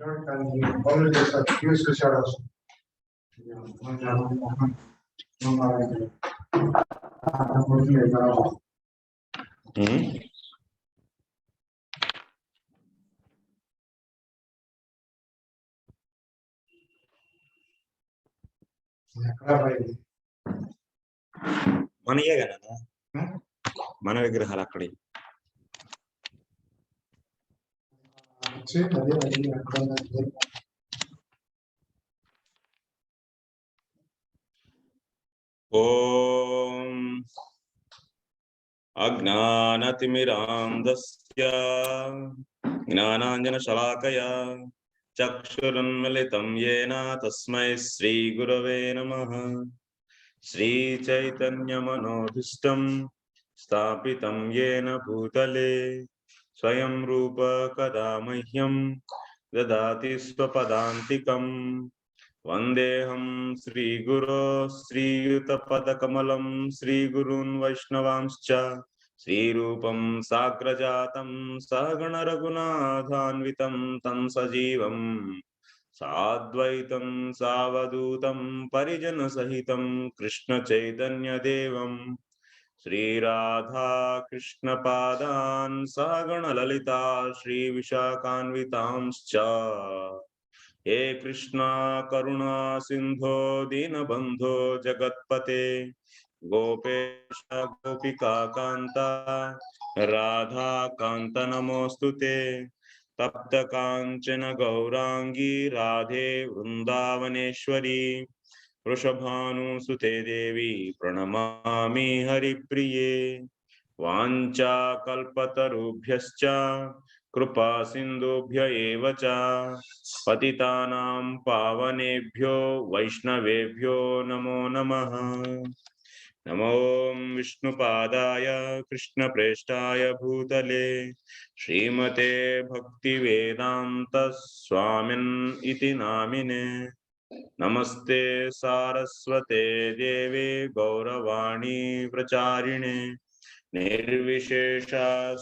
మన విగ్రహాలు అక్కడి ఓం అజ్ఞానతిమిరాంధస్య జ్ఞానాంజనశలాకయా చక్షురున్మిళితం యేన తస్మై శ్రీగురవే నమః. శ్రీచైతన్యమనోభీష్టం స్థాపితం యేన భూతలే స్వయం రూప కదా మహ్యం దదాతి స్వపదాంతికం. వందేహం శ్రీగురో శ్రీయుతపదకమలం శ్రీగురున్ వైష్ణవాంశ్చ శ్రీరూపం సాగ్రజాతం సగణ రఘునాథాన్వితం తం సజీవం సాద్వైతం సావధూతం పరిజన సహితం కృష్ణ చైతన్య దేవం శ్రీరాధా కృష్ణ పాదాన్ సగణ లలితా శ్రీ విశాఖాన్వితాంశ్చ. हे कृष्णा करुणा सिंधो दीनबंधो जगत्पते गोपेश गोपिका कांता राधा कांत नमोस्तुते. तप्त कांचन गौरांगी राधे वृंदावनेश्वरी वृषभानुसुते देवी प्रणमामि हरिप्रिये. वाञ्छा कल्पतरुभ्यश्च कृपा सिंधुभ्य एव च पतितानां पावनेभ्यो वैष्णवेभ्यो नमो नमः. नमो विष्णुपादाय कृष्णप्रेष्ठाय भूतले श्रीमते भक्तिवेदांत स्वामिन् इति नामिने. नमस्ते सारस्वते देवे गौरवाणी प्रचारिणे निर्विशेष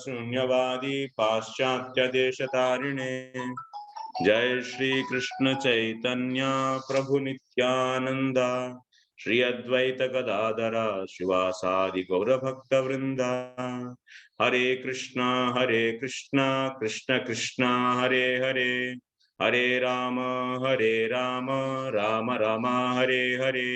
शून्यवादी पाश्चात्य देशतारिणे. जय श्री कृष्ण चैतन्य प्रभु नित्यानंद श्री अद्वैत गदाधर शिवासादि गौर भक्त वृंदा. हरे Krishna Krishna Krishna Hare Hare Hare Ram Ram Ram Hare Hare.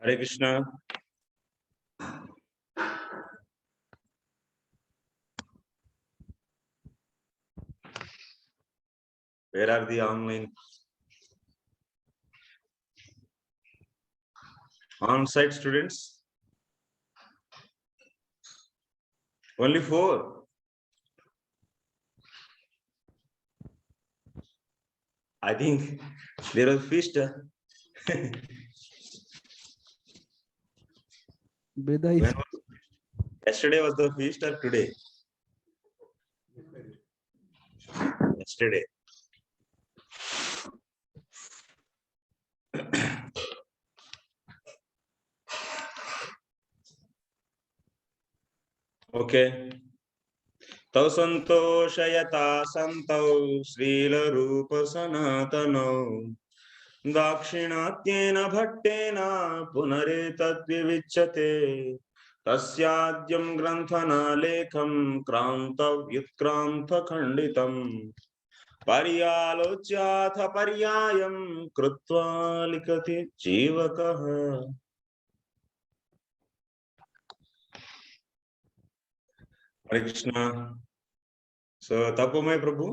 Hare Krishna. Where are the online on-site students? Only 4. I think there was feast. Yesterday was the feast or today? Yesterday. Okay. तौ संतोषयता संतौ श्रील रूप सनातनौ दाक्षिणात्येन भट्टेन पुनरेतद्विविच्यते. तस्याद्यं ग्रन्थनालेखं क्रान्तव्युत्क्रान्तखण्डितं पर्यालोच्याथ पर्यायं कृत्वा लिखति जीवकः. Hare Krishna. So, Tapomay Prabhu,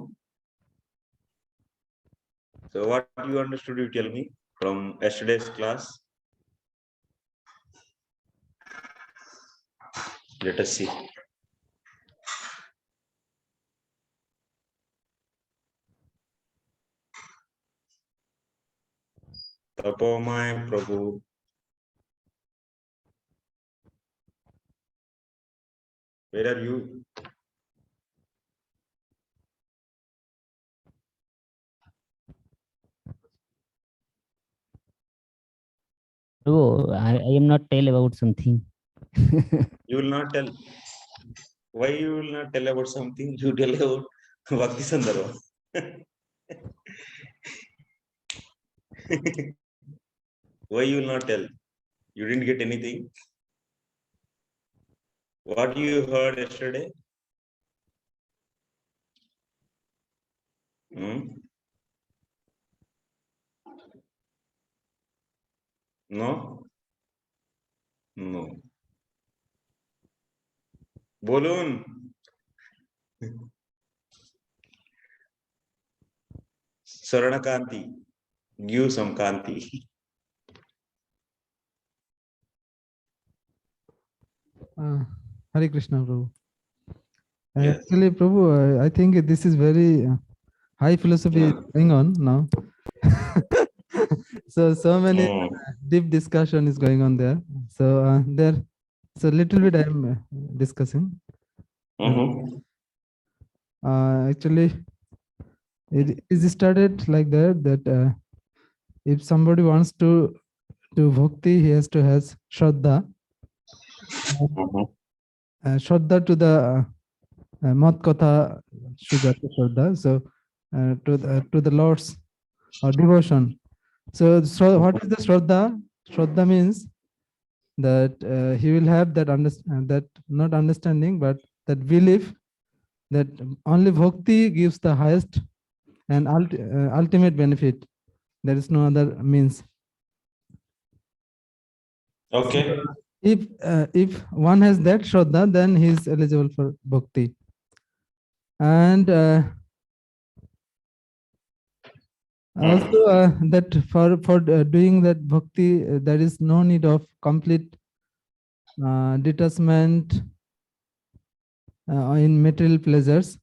So what you understood, you tell me from yesterday's class. Let us see. Tapomay Prabhu. Where are you? Oh, I am not tell about something. You will not tell. Why you will not tell about something? You tell about Bhakti Sandarbha. Why you will not tell? You didn't get anything. What you heard yesterday? Hmm? No? No. Bolun. Sarana Kanti. Give some Kanti. Hare Krishna, Prabhu. Yes. Actually, Prabhu, I think this is very high philosophy going on now. So many deep discussion is going on there. So so little bit I am discussing. Actually, it is started like that if somebody wants to do bhakti, he has to has shraddha. Shraddha to the mat katha sujata shraddha. So to the Lord's devotion. So what is the shraddha? Shraddha means that he will have that that not understanding, but that belief that only bhakti gives the highest and ultimate benefit. There is no other means. Okay. So, if one has that shraddha, then he is eligible for bhakti. And also that for doing that bhakti, there is no need of complete detachment in material pleasures.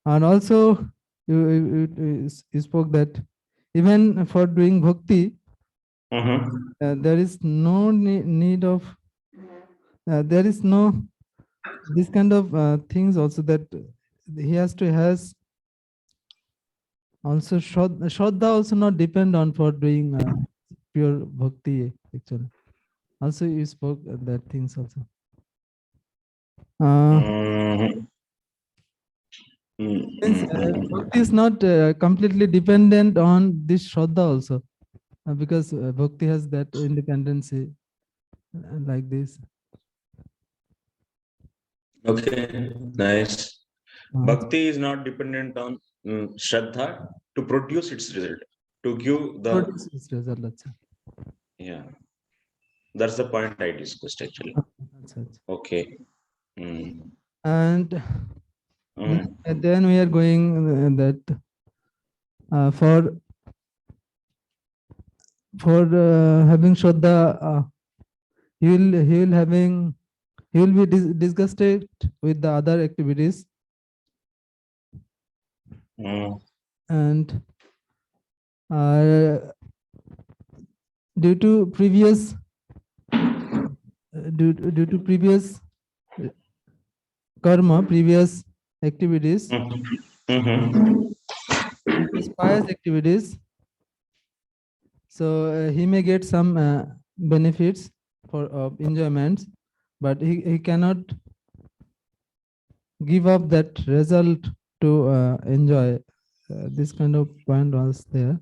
And also you spoke that even for doing bhakti, there is no need of there is no this kind of things also, that he has to has also shraddha also not depend on for doing pure bhakti actually. Also you spoke that things also. Means, bhakti is not completely dependent on this shraddha also, because bhakti has that independency like this. Okay, nice. Bhakti is not dependent on Shraddha to produce its result, to give the. Produce its result, Yeah, that's the point I discussed actually. अच्छा. Okay. And then we are going that for having shraddha, he will be disgusted with the other activities. And due to previous karma, previous activities, previous pious activities, so he may get some benefits for enjoyments, but he cannot give up that result to enjoy. This kind of point was there.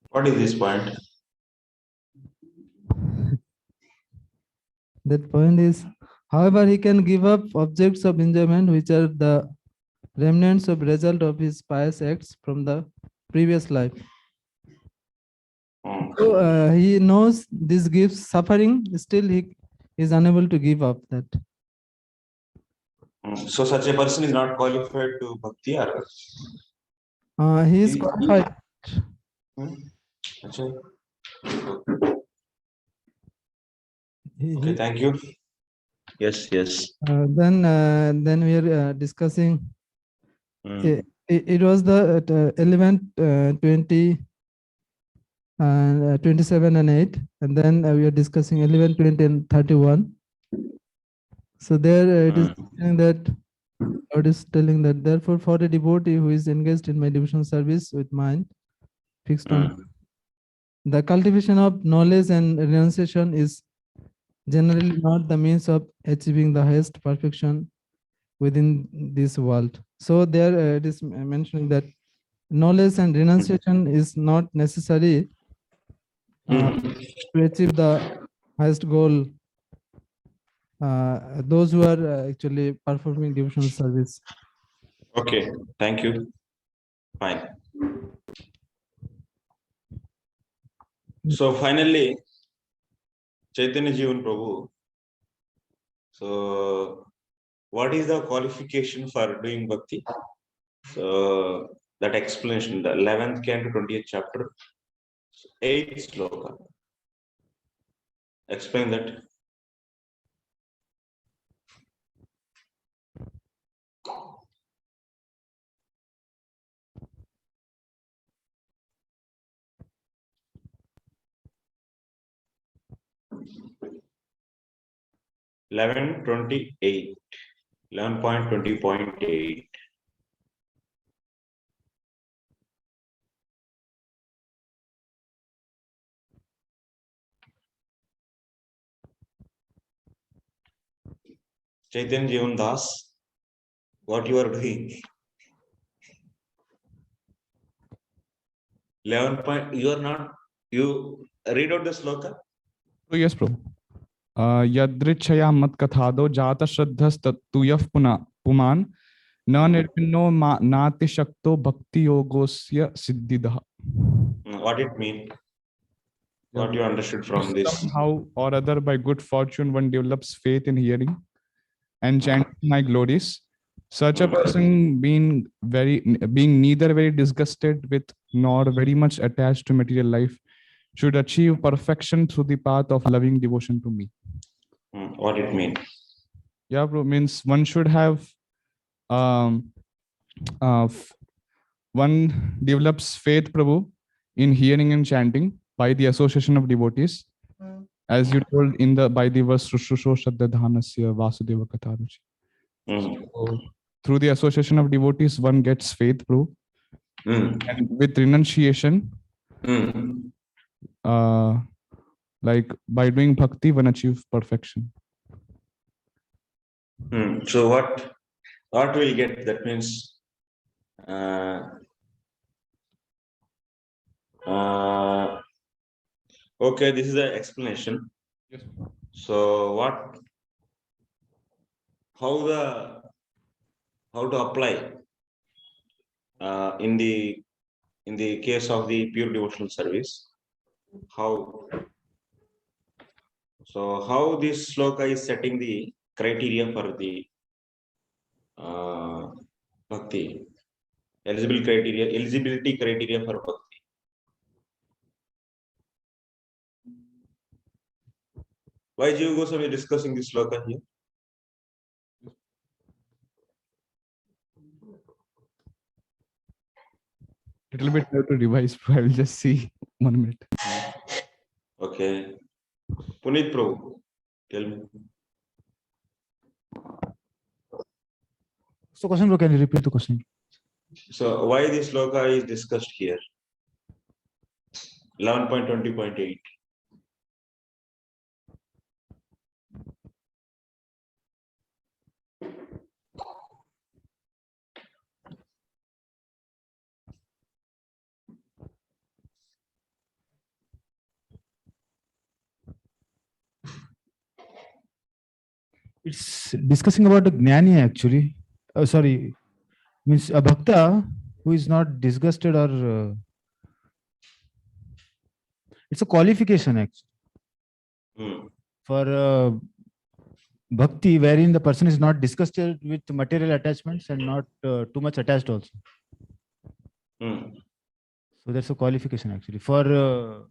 What is this point? That point is, however, he can give up objects of enjoyment which are the remnants of result of his pious acts from the previous life. So he knows this gives suffering, still he is unable to give up that. So such a person is not qualified to bhakti, or? He is He- qualified. Acha. He- Okay, he- thank you. Yes, yes. then we are discussing. Mm, It was the 11, 20, and 27 and 8, and then we are discussing 11, 20, and 31. So there it is mm, saying that God is telling that therefore for a devotee who is engaged in my devotional service with mind fixed on mm, the cultivation of knowledge and renunciation is generally not the means of achieving the highest perfection within this world. So there it is mentioning that knowledge and renunciation is not necessary mm. to achieve the highest goal. Those who are actually performing devotional service. Okay, thank you. Fine. So finally, Chaitanya Jivan Prabhu. So, what is the qualification for doing bhakti? So, that explanation, the 11th canto, 20th chapter, 8th sloka. Explain that. Eleven 28. 11.20.8. Chaitanya Jivan Das, what you are doing? 11 point, you are not, you read out the sloka? Oh, yes, Prabhu. Yadrichaya mat kathado jata shraddhastuyaf puman na nirpinno nati shakto bhakti yogosya siddhidah. What it mean? What you understood from this? Somehow or other, by good fortune, one develops faith in hearing and chanting my glories. Such a person being neither very disgusted with nor very much attached to material life should achieve perfection through the path of loving devotion to me. What it mean? Yeah, bro, means one should have um one develops faith, Prabhu, in hearing and chanting by the association of devotees, as you told in the by the verse Shushusho Shaddadhanasya Vasudeva Katharuchi. So, through the association of devotees, one gets faith, Prabhu. And with renunciation, like by doing bhakti, one achieves perfection. So what we'll get? That means okay, this is the explanation. Yes. So how to apply in the case of the pure devotional service? How this sloka is setting the criteria for the bhakti, eligibility criteria for bhakti. Why Jiva Goswami is discussing this sloka here? Little bit have to revise. I will just see 1 minute. Okay. Puneet Prabhu, tell me. So question, bro, can you repeat the question? So why this sloka is discussed here? 11.20.8. It's discussing about the gnani actually. Sorry, means a bhakta who is not disgusted or it's a qualification actually for bhakti wherein the person is not disgusted with material attachments and not too much attached also. Hmm. So that's a qualification actually for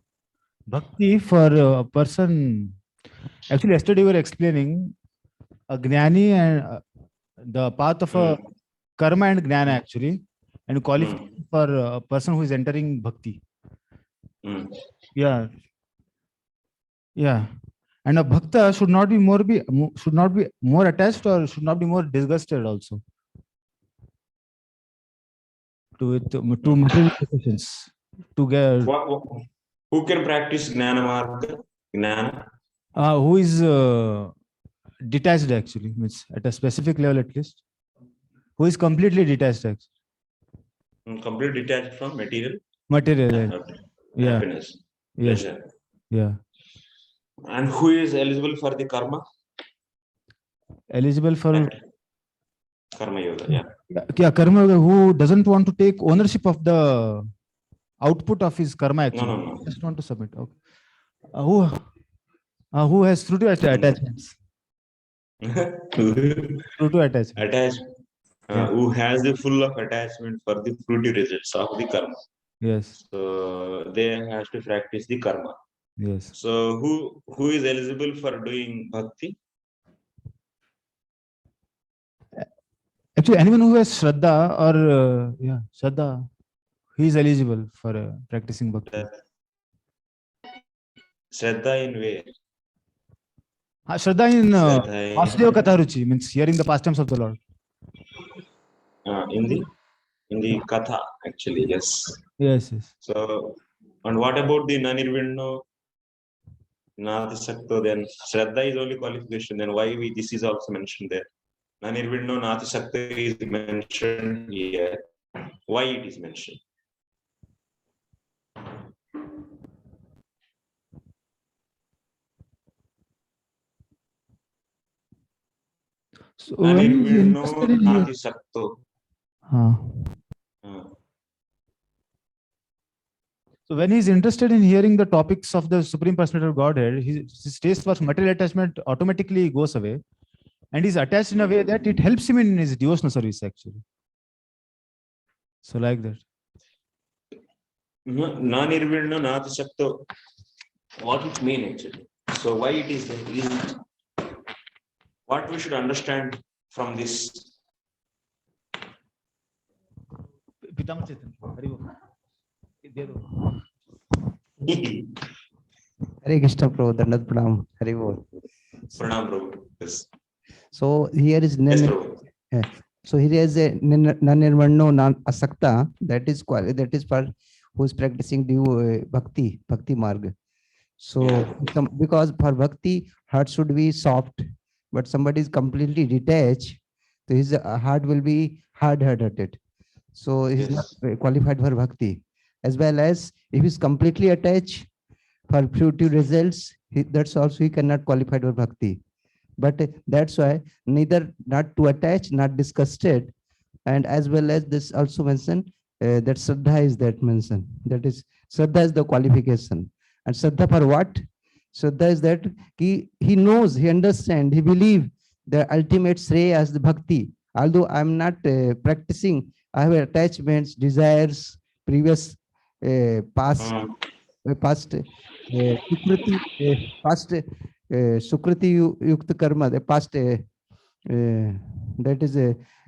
bhakti. For a person, actually, yesterday we were explaining a gnani and the path of a Hmm. karma and gnana actually, and Hmm. qualification for a person who is entering bhakti. Hmm. Yeah, yeah. And a bhakta should not be should not be more attached or should not be more disgusted also to material possessions to get Who can practice Gnana Marga? Gnana? who is detached actually, means at a specific level at least, who is completely detached actually. Completely detached from material Material. Yeah, happiness, yes, pleasure. yeah. And who is eligible for the karma? Eligible for Karma yoga, yeah. yeah, karma yoga, who doesn't want to take ownership of the output of his karma actually. No. Just want to submit. Okay. Who has fruitive attachments? Fruitive attachment. Attached. Yeah. Who has the full of attachment for the fruity results of the karma. Yes. So they has to practice the karma. Yes. So who is eligible for doing bhakti? Actually, anyone who has shraddha or shraddha, he is eligible for practicing bhakti. Shraddha in where? Shraddha in Shraddha Vasudeva Katharuchi, means hearing the pastimes of the Lord. in the katha, actually, yes. Yes, yes. So, and what about the nanirvinno nati sakto? Then Shraddha is only qualification. Then why this is also mentioned there? Nanirvinno nati sakto is mentioned here. Why it is mentioned? So Nanirvinno nati sakto. So when he's interested in hearing the topics of the Supreme Personality of Godhead, his taste for material attachment automatically goes away, and he's attached in a way that it helps him in his devotional service actually. So like that. Nanirvinno nati sakto. What it means actually? So why it is there? What we should understand from this? Hare Krishna Prabhu, Dandat Pranam, Hare Bol. Pranam Prabhu. Yes. So here is Yes, Prabhu. so here is a nanirvanno nan asakta, that is for who is practicing bhakti marg. So because for bhakti heart should be soft, but somebody is completely detached, so his heart will be hard-hearted. So he's not qualified for bhakti. As well as if he's completely attached for fruitive results, that's also he cannot qualify for bhakti. But that's why neither not to attach, not disgusted, and as well as this also mentioned that Shraddha is that mentioned. That is Shraddha is the qualification. And Shraddha for what? Shraddha is that he knows, he understands, he believes the ultimate Shrey as the bhakti. Although I'm not practicing, I have attachments, desires, previous past Sukriti, Sukriti Yukta Karma, the past, that is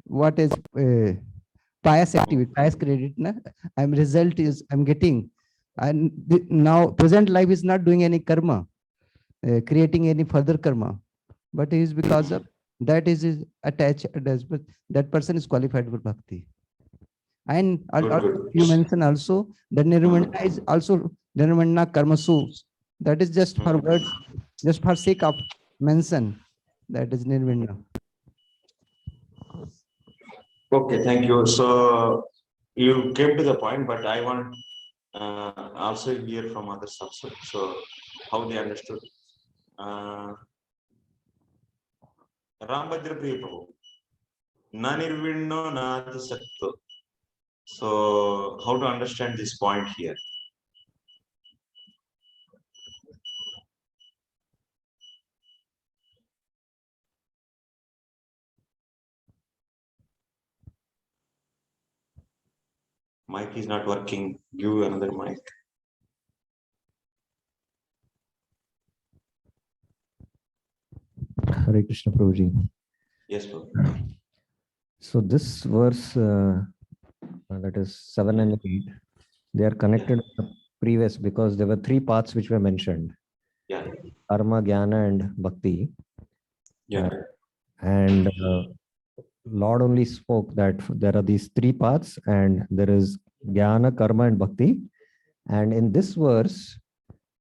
what is pious activity, pious credit. I'm result is I'm getting. And now present life is not doing any karma, creating any further karma, but it is because of that is attached, but that person is qualified for bhakti. And you mentioned also the nirvana is also nirvana karmasu. That is just for words, just for sake of mention. That is nirvana. Okay, thank you. So you came to the point, but I want also hear from others also. So how they understood. Rambhadra Priya Prabhu. Nanirvinno nati sakto. So how to understand this point here? Mic is not working. Give another mic. Hare Krishna Prabhuji. Yes, bro. So this verse, that is 7 and 8, they are connected with the previous because there were three paths which were mentioned: Yeah. karma, jnana, and bhakti. Yeah. And Lord only spoke that there are these three paths, and there is jnana, karma, and bhakti. And in this verse,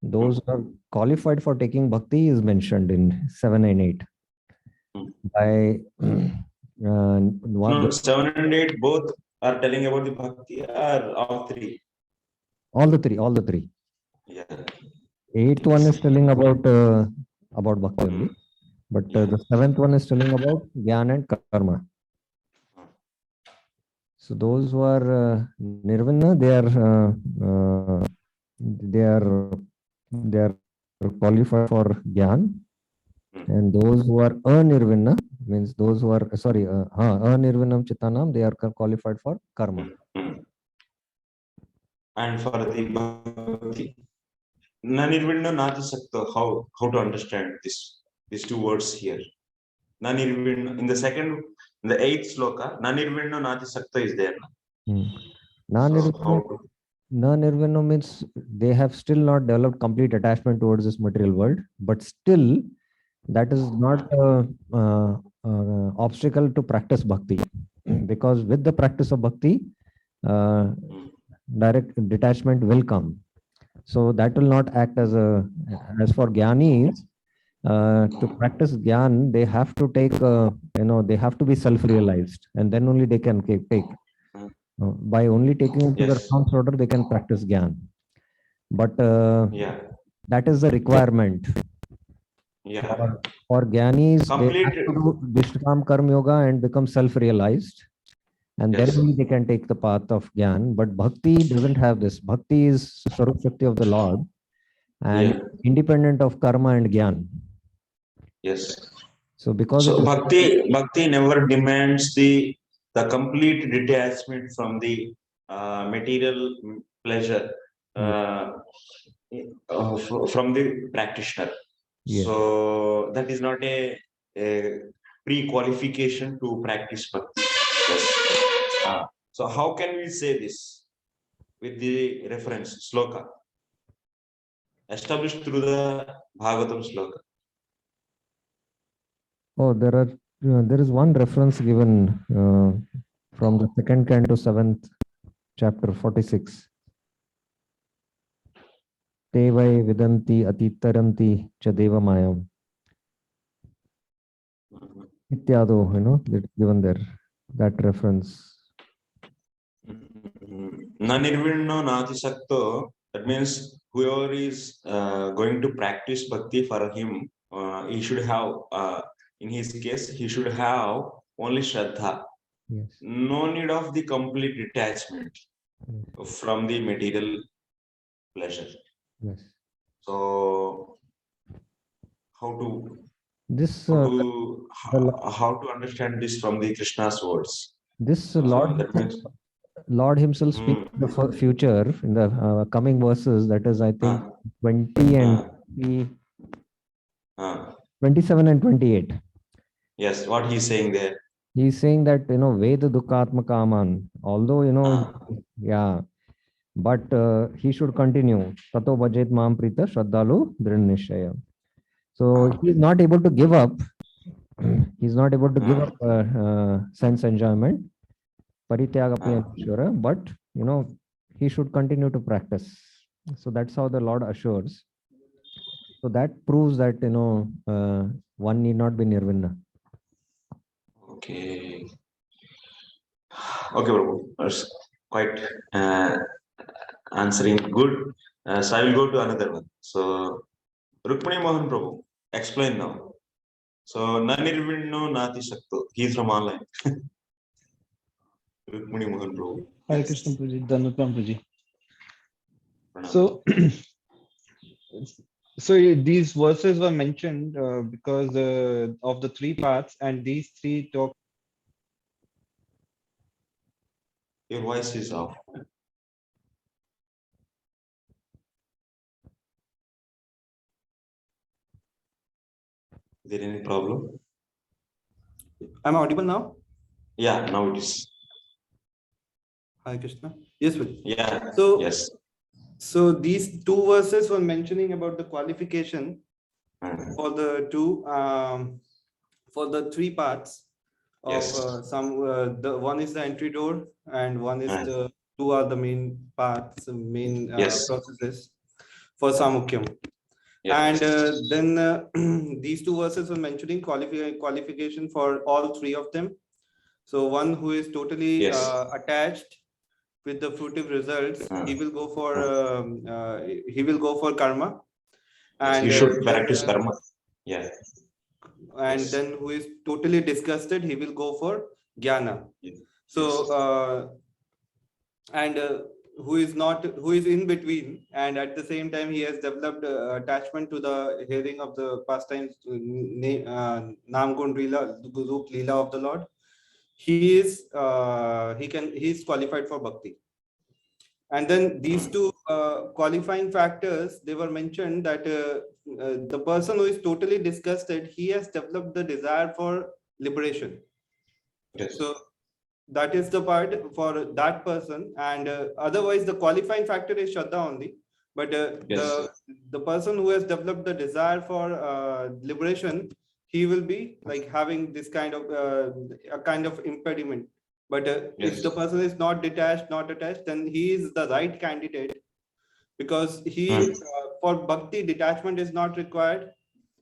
those who are qualified for taking bhakti is mentioned in 7 and 8. By No, 7 and 8 both are telling about the bhakti, or all three? all the three. Yeah. Eighth one is telling about bhakti only, but the seventh one is telling about jnana and karma. So those who are nirvana, they are qualified for jnana, and those who are anirvana, means those who are anirvanam chitanam, they are qualified for karma. And for the bhakti, nanirvinno nati sakto, how to understand these two words here? Nanirvinno, in the 8th sloka, nanirvinno nati sakto is there. Non-nirvana means they have still not developed complete attachment towards this material world, but still that is not obstacle to practice bhakti, because with the practice of bhakti, direct detachment will come. So that will not act as for jnanis. To practice jnana, they have to take, they have to be self-realized, and then only they can take. By only taking into the response order, they can practice jnana. But that is the requirement. For jnanis, they have to do Vishram Karma Yoga and become self-realized, and then only they can take the path of jnana. But bhakti doesn't have this. Bhakti is Swarup Shakti of the Lord, and independent of karma and jnana. Yes. So because so bhakti never demands the complete detachment from the material pleasure from the practitioner. So that is not a pre-qualification to practice bhakti. So how can we say this with the reference sloka established through the Bhagavatam sloka? Oh, there is one reference given from the 2nd canto 7th chapter 46. Te vai vidanti atitaranti cha deva mayam. Ityado, it's given there, that reference. Nanirvinno nati sakto, that means whoever is going to practice bhakti, for him, he should have, in his case, he should have only Shraddha. Yes. No need of the complete detachment from the material pleasure. Yes. So how to understand this from the Krishna's words? This Lord himself speaks in the future in the coming verses, that is, I think 20 and 27 and 28. Yes, what he's saying there? He's saying that, Veda Dukkatma Kaman, although, but he should continue. Tato Bhajet Mam Prita Shraddhalu Drinishaya. So he's not able to give up. He's not able to give up sense enjoyment, Parityagapi Anishwara, but he should continue to practice. So that's how the Lord assures. So that proves that one need not be nirvana. Okay, Prabhu. That's quite answering good. So I will go to another one. So Rukmani Mohan Prabhu, explain now. So Nanirvinno Nati Shakto. He's from online. Rukmani Mohan Prabhu. Hare Krishna Prabhuji, Dhanapam Prabhuji. So, so these verses were mentioned because of the three paths, and these three talk. Your voice is off. Is there any problem? I'm audible now? Yeah, now it is. Hare Krishna. Yes, Vijay. Yeah. So, Yes. so these two verses were mentioning about the qualification for the two, for the three parts of Yes. the one is the entry door and one is the two are the main parts, main Yes. processes for Samukyam. Yes. And then these two verses were mentioning qualification for all three of them. So one who is totally Yes. attached with the fruitive results, he will go for karma, and You should practice karma. Yeah. and Yes. then who is totally disgusted, he will go for jnana. Yes. So and who is in between, and at the same time he has developed attachment to the hearing of the pastimes, Nam Gun Leela, Rup Leela of the Lord. He is qualified for bhakti. And then these two qualifying factors, they were mentioned that the person who is totally disgusted, he has developed the desire for liberation. Yes. So that is the part for that person, and otherwise the qualifying factor is Shraddha only. But Yes. the person who has developed the desire for liberation, he will be like having this kind of a kind of impediment. But Yes. if the person is not attached, then he is the right candidate, because he for bhakti detachment is not required,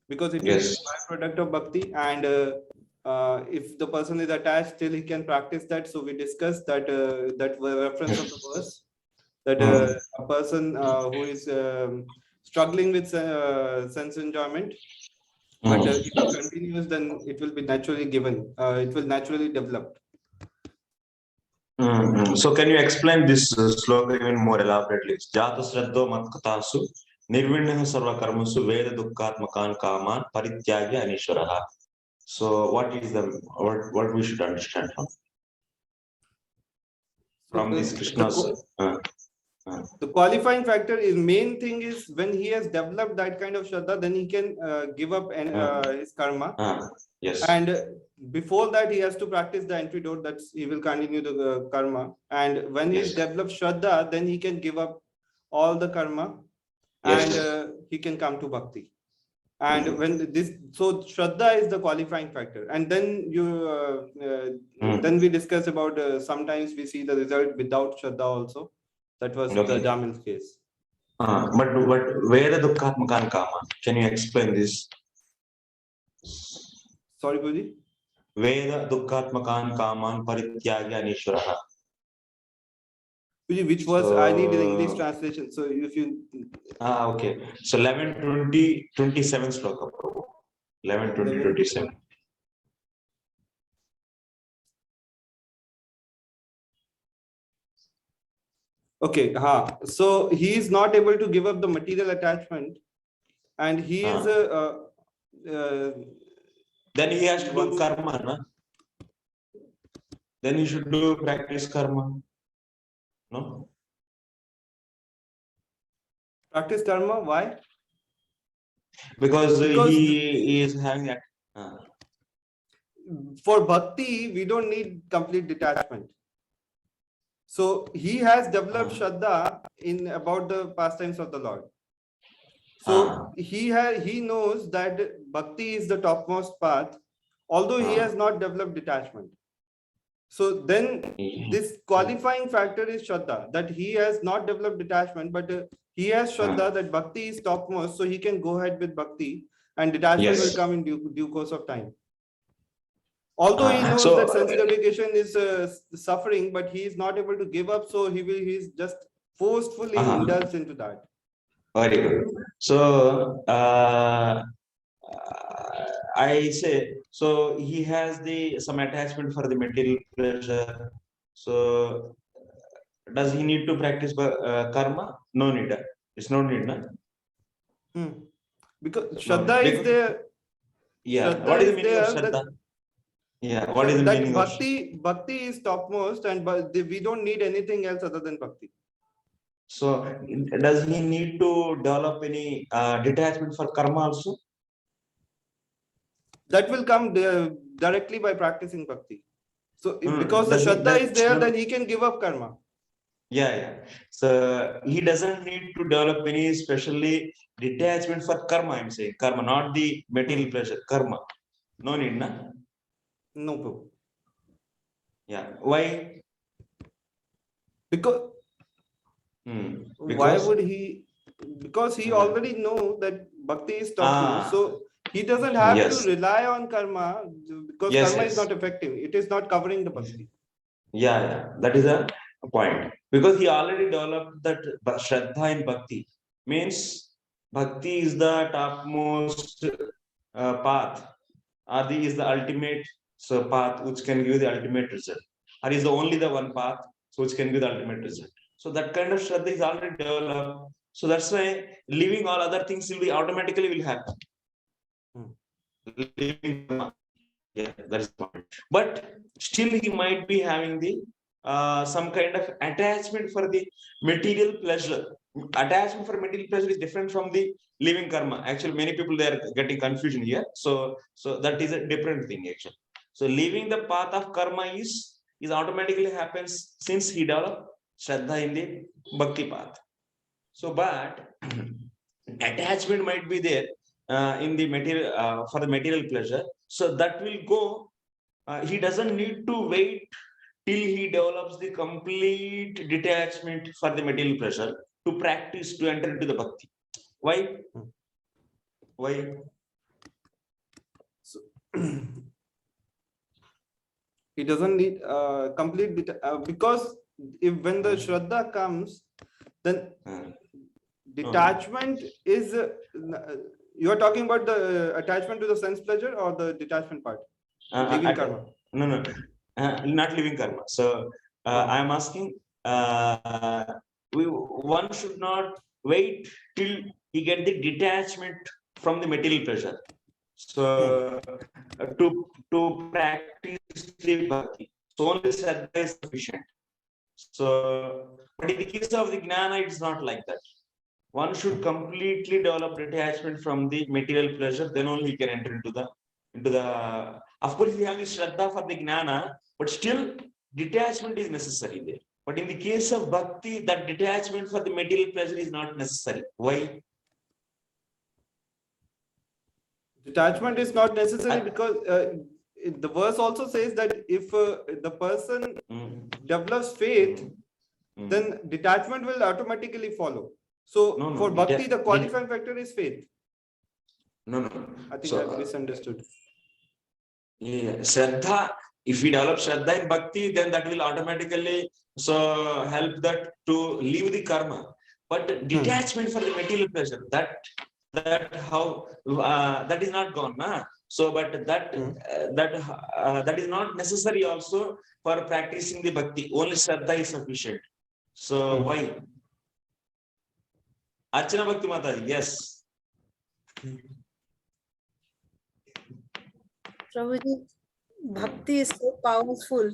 because it Yes. is a byproduct of bhakti. And if the person is attached, still he can practice that. So we discussed that that reference of the verse, that a person who is struggling with sense enjoyment, but if he continues, then it will be naturally given. It will naturally develop. So can you explain this sloka even more elaborately? Jata Shraddho Matkatasu Nirvinah Sarva Karmasu Veda Dukkatmakan Kaman Parityagya Anishwaraha. So what is the what we should understand from this Krishna's the qualifying factor is main thing is when he has developed that kind of Shraddha, then he can give up his karma. Yes. And before that, he has to practice the entry door, that he will continue the karma. And when he's developed Shraddha, then he can give up all the karma, and he can come to bhakti. And when this, so Shraddha is the qualifying factor. And then then we discuss about sometimes we see the result without Shraddha also. That was the Jamil's case. But Veda Dukkatmakan Kama, can you explain this? Sorry, Guruji? Veda Dukkatmakan Kaman Parityagya Anishwaraha. Which was, I need an English translation. So if you... Okay. So 11, 20, 27 sloka. 11, 20, 27. Okay. So he is not able to give up the material attachment, and he is then he has to do karma, na? Then he should do practice karma. No? Practice karma, why? Because he is having that. For bhakti, we don't need complete detachment. So he has developed Shraddha in about the pastimes of the Lord. So he knows that bhakti is the topmost path, although he has not developed detachment. So then this qualifying factor is Shraddha, that he has not developed detachment, but he has Shraddha that bhakti is topmost, so he can go ahead with bhakti, and detachment will come in due course of time. Although he knows that sense gratification is suffering, but he is not able to give up, so he's just forcefully indulged into that. Very good. So I say, so he has some attachment for the material pleasure. So does he need to practice karma? No need. It's no need, na? Because Shraddha is there. Yeah. Shraddha What is the is meaning there, of Shraddha? Yeah. What is the that meaning of bhakti is topmost, and we don't need anything else other than bhakti. So does he need to develop any detachment for karma also? That will come directly by practicing bhakti. So No, no, because the doesn't- Shraddha is there, no, then he can give up karma. Yeah. So he doesn't need to develop any specially detachment for karma. I'm saying karma, not the material pleasure. Karma, no need, na? No, Prabhu. Yeah. Why? Because why Because would he? Because he already know that bhakti is taught Ah. you. So he doesn't have Yes. to rely on karma because Yes, karma yes. is not effective. It is not covering the bhakti. yeah, that is a point. Because he already developed that Shraddha in Bhakti. Means Bhakti is the topmost path, or is the ultimate path which can give the ultimate result, or is the only the one path so which can give the ultimate result. So that kind of Shraddha is already developed. So that's why leaving all other things will be automatically will happen. Leaving, yeah, that is the point. But still he might be having the some kind of attachment for the material pleasure. Attachment for material pleasure is different from the living karma. Actually, many people they are getting confusion here. So that is a different thing actually. So leaving the path of karma is automatically happens since he developed Shraddha in the bhakti path. So, but attachment might be there in the material for the material pleasure. So that will go. He doesn't need to wait till he develops the complete detachment for the material pleasure to practice to enter into the bhakti. Why? Why? So he doesn't need complete because if when the Shraddha comes, then detachment is you are talking about the attachment to the sense pleasure or the detachment part? Living karma. No, not living karma. So I am asking, one should not wait till he get the detachment from the material pleasure. So to practice the bhakti, so only Shraddha is sufficient. So, but in the case of the Gnana, it's not like that. One should completely develop detachment from the material pleasure, then only he can enter into the. Of course, we have the Shraddha for the Gnana, but still detachment is necessary there. But in the case of Bhakti, that detachment for the material pleasure is not necessary. Why? Detachment is not necessary because the verse also says that if the person develops faith, then detachment will automatically follow. So No, for bhakti, the qualifying factor is faith. No. I think I've misunderstood. Yeah, Shraddha, if we develop Shraddha in Bhakti, then that will automatically help that to leave the karma. But detachment for the material pleasure, that how that is not gone, na? So, but that is not necessary also for practicing the Bhakti. Only Shraddha is sufficient. So why? Archana Bhakti Mataji, yes. Prabhuji, bhakti is so powerful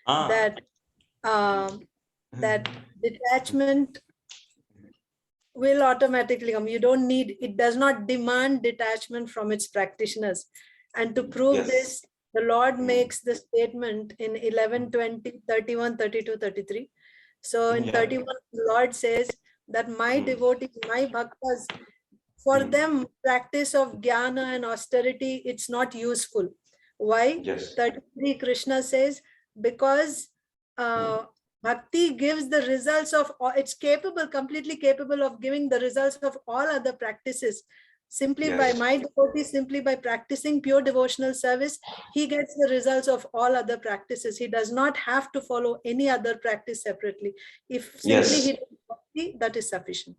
that that detachment will automatically come. You don't need, it does not demand detachment from its practitioners. And to prove this, the Lord makes the statement in 11, 20, 31, 32, 33. So in 31, the Lord says that my devotees, my bhaktas, for them, practice of jnana and austerity, it's not useful. Why? 33, Krishna says, because bhakti gives the results of, it's capable, completely capable of giving the results of all other practices. Simply by my devotee, simply by practicing pure devotional service, he gets the results of all other practices. He does not have to follow any other practice separately. If simply he does bhakti, that is sufficient.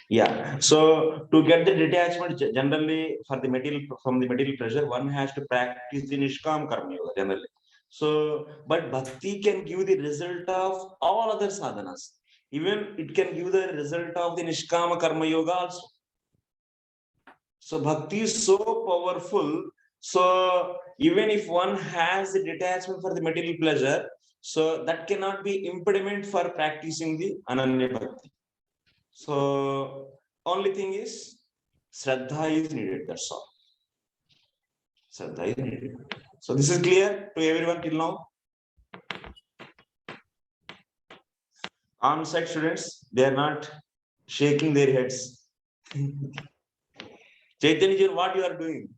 Yeah. So to get the detachment, generally for the material from the material pleasure, one has to practice the Nishkam Karma Yoga generally. So, but bhakti can give the result of all other sadhanas. Even it can give the result of the Nishkama Karma Yoga also. So bhakti is so powerful. So even if one has the detachment for the material pleasure, so that cannot be impediment for practicing the Ananya Bhakti. So only thing is Shraddha is needed, that's all. Shraddha is needed. So this is clear to everyone till now. On-site students, they are not shaking their heads. Chaitanya, what you are doing?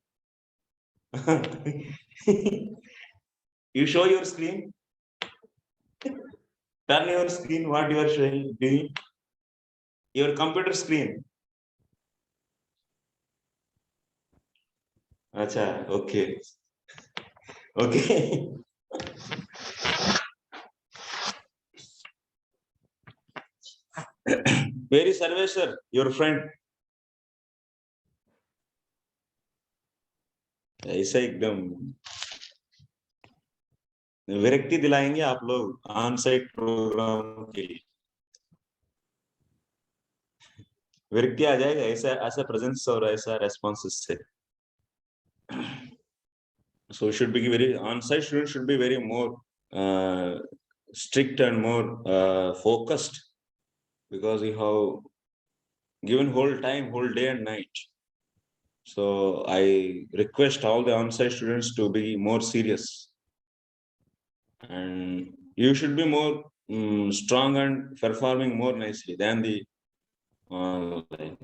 You show your screen. Turn your screen. What you are showing? Doing your computer screen. Acha, okay. Okay. Where is Sarvesh sir, your friend? ऐसा एकदम विरक्ति दिलाएंगे आप लोग on site programme के लिए विरक्ति आ जाएगा ऐसा ऐसा प्रेजेंस और ऐसा रेस्पॉन्सेस से so should be very on site students should be very more strict and more focused because you have given whole time whole day and night. So I request all the on-site students to be more serious and you should be more strong and performing more nicely than the online.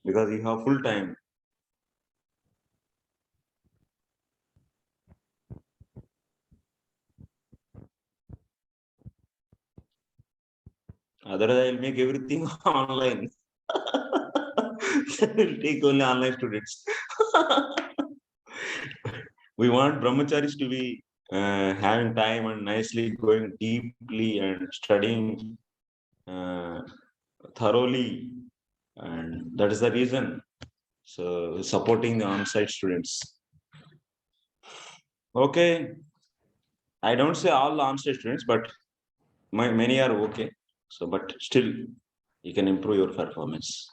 Because you have full time. Otherwise, I'll make everything online. We'll take only online students. We want brahmacharis to be having time and nicely going deeply and studying thoroughly, and that is the reason. So supporting the on-site students. Okay, I don't say all the on-site students, but many are okay. So, but still, you can improve your performance.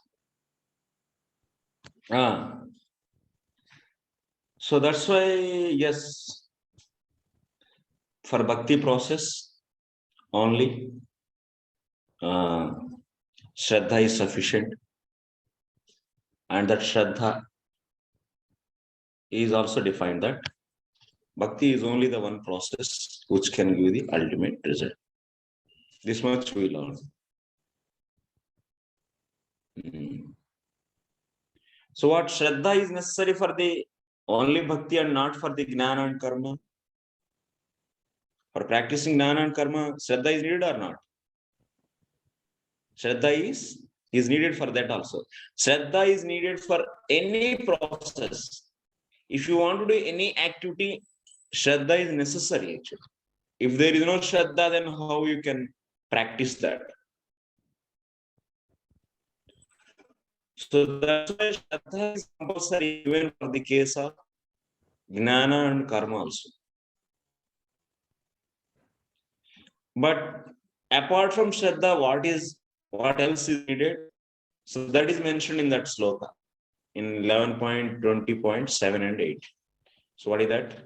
So that's why, yes, for bhakti process only, Shraddha is sufficient. And that Shraddha is also defined that bhakti is only the one process which can give the ultimate result. This much we learn. So what Shraddha is necessary for the only bhakti and not for the Gnana and Karma? For practicing Gnana and Karma, Shraddha is needed or not? Shraddha is needed for that also. Shraddha is needed for any process. If you want to do any activity, Shraddha is necessary actually. If there is no Shraddha, then how you can practice that? So that's why Shraddha is compulsory even for the case of Gnana and Karma also. But apart from Shraddha, what else is needed? So that is mentioned in that sloka in 11.20.7 and 8. So what is that?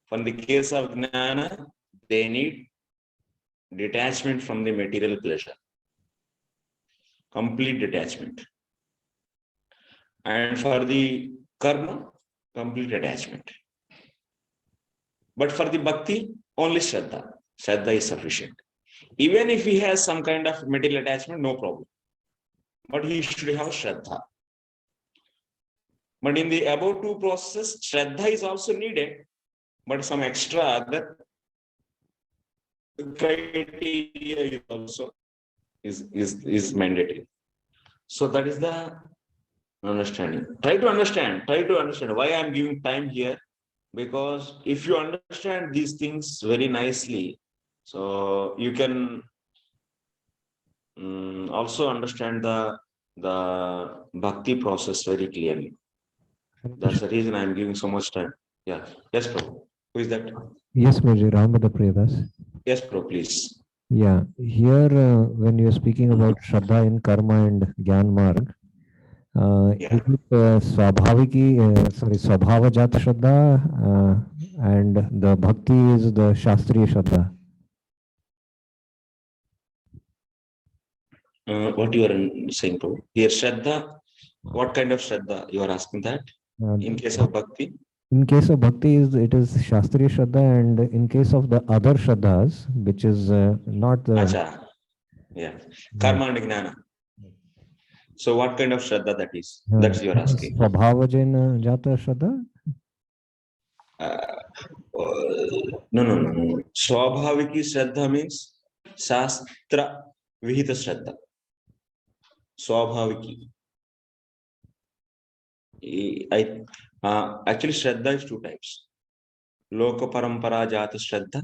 For the case of Gnana, they need detachment from the material pleasure. Complete detachment. And for the Karma, complete attachment. But for the Bhakti, only Shraddha. Shraddha is sufficient. Even if he has some kind of material attachment, no problem. But he should have Shraddha. But in the above two processes, Shraddha is also needed, but some extra other criteria also is mandatory. So that is the understanding. Try to understand why I am giving time here, because if you understand these things very nicely, so you can also understand the bhakti process very clearly. That's the reason I am giving so much time. Yeah. Yes, Prabhu. Who is that? Yes, Guruji, Ramada Priyadas. Yes, Prabhu, please. Yeah, here when you are speaking about Shraddha in Karma and Gyan Marg, is it Swabhavajat Shraddha and the Bhakti is the Shastriya Shraddha? What you are saying, Prabhu? Here, Shraddha, what kind of Shraddha? You are asking that? In case of Bhakti? In case of Bhakti, it is Shastriya Shraddha, and in case of the other Shraddhas, which is not the... Acha. Yeah. Karma and Gnana. So what kind of Shraddha that is? That's you are asking. Svabhavajena Jata Shraddha? No. Swabhaviki Shraddha means Shastra Vihita Shraddha. Swabhaviki. Actually, Shraddha is two types. Loka Parampara Jata Shraddha,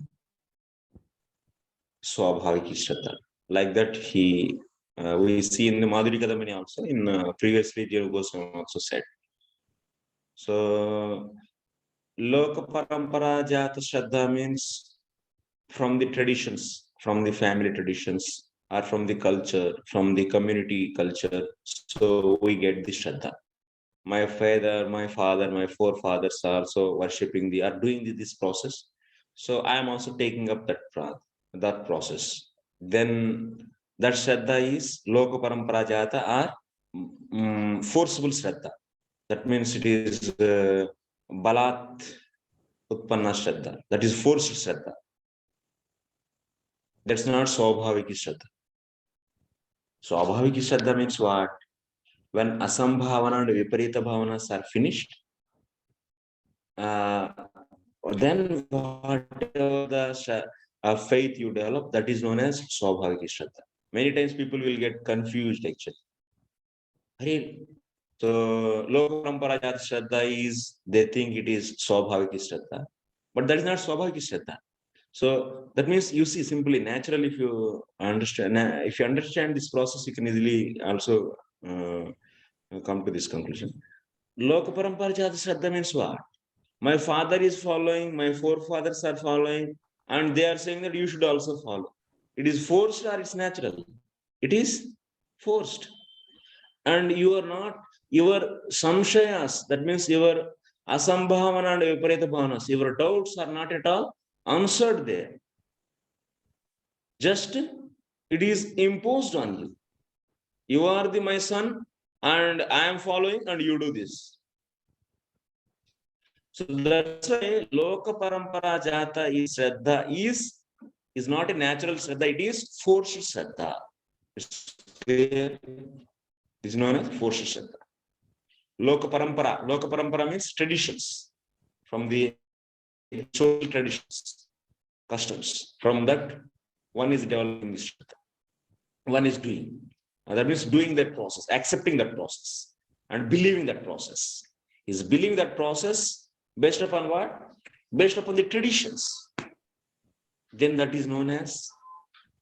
Swabhaviki Shraddha. Like that, we see in the Madhuri Kadamani also, in previously Jiva Goswami also said. So, Loka Parampara Jata Shraddha means from the traditions, from the family traditions, or from the culture, from the community culture. So, we get the Shraddha. My father, my forefathers are also worshipping are doing this process. So I am also taking up that process. Then that Shraddha is Loka Parampara Jata or forcible Shraddha. That means it is Balat Utpanna Shraddha. That is forced Shraddha. That's not Swabhaviki Shraddha. Swabhaviki Shraddha means what? When Asambhavana and Viparita Bhavanas are finished, then whatever the faith you develop, that is known as Swabhaviki Shraddha. Many times people will get confused actually. So, Loka Parampara Jata Shraddha is, they think it is Swabhaviki Shraddha, but that is not Swabhaviki Shraddha. So, that means you see simply, naturally, if you understand this process, you can easily also come to this conclusion. Loka Parampara Jata Shraddha means what? My father is following, my forefathers are following, and they are saying that you should also follow. It is forced or it's natural? It is forced. And you are not, your samshayas, that means your asambhavana and viparita bhavanas, your doubts are not at all answered there. Just it is imposed on you. You are my son, and I am following, and you do this. So that's why Loka Parampara Jata is Shraddha is not a natural Shraddha, it is forced Shraddha. It's known as forced Shraddha. Loka Parampara means traditions, from the social traditions, customs. From that, one is developing this Shraddha. One is doing. That means doing that process, accepting that process, and believing that process. Is believing that process based upon what? Based upon the traditions. Then that is known as,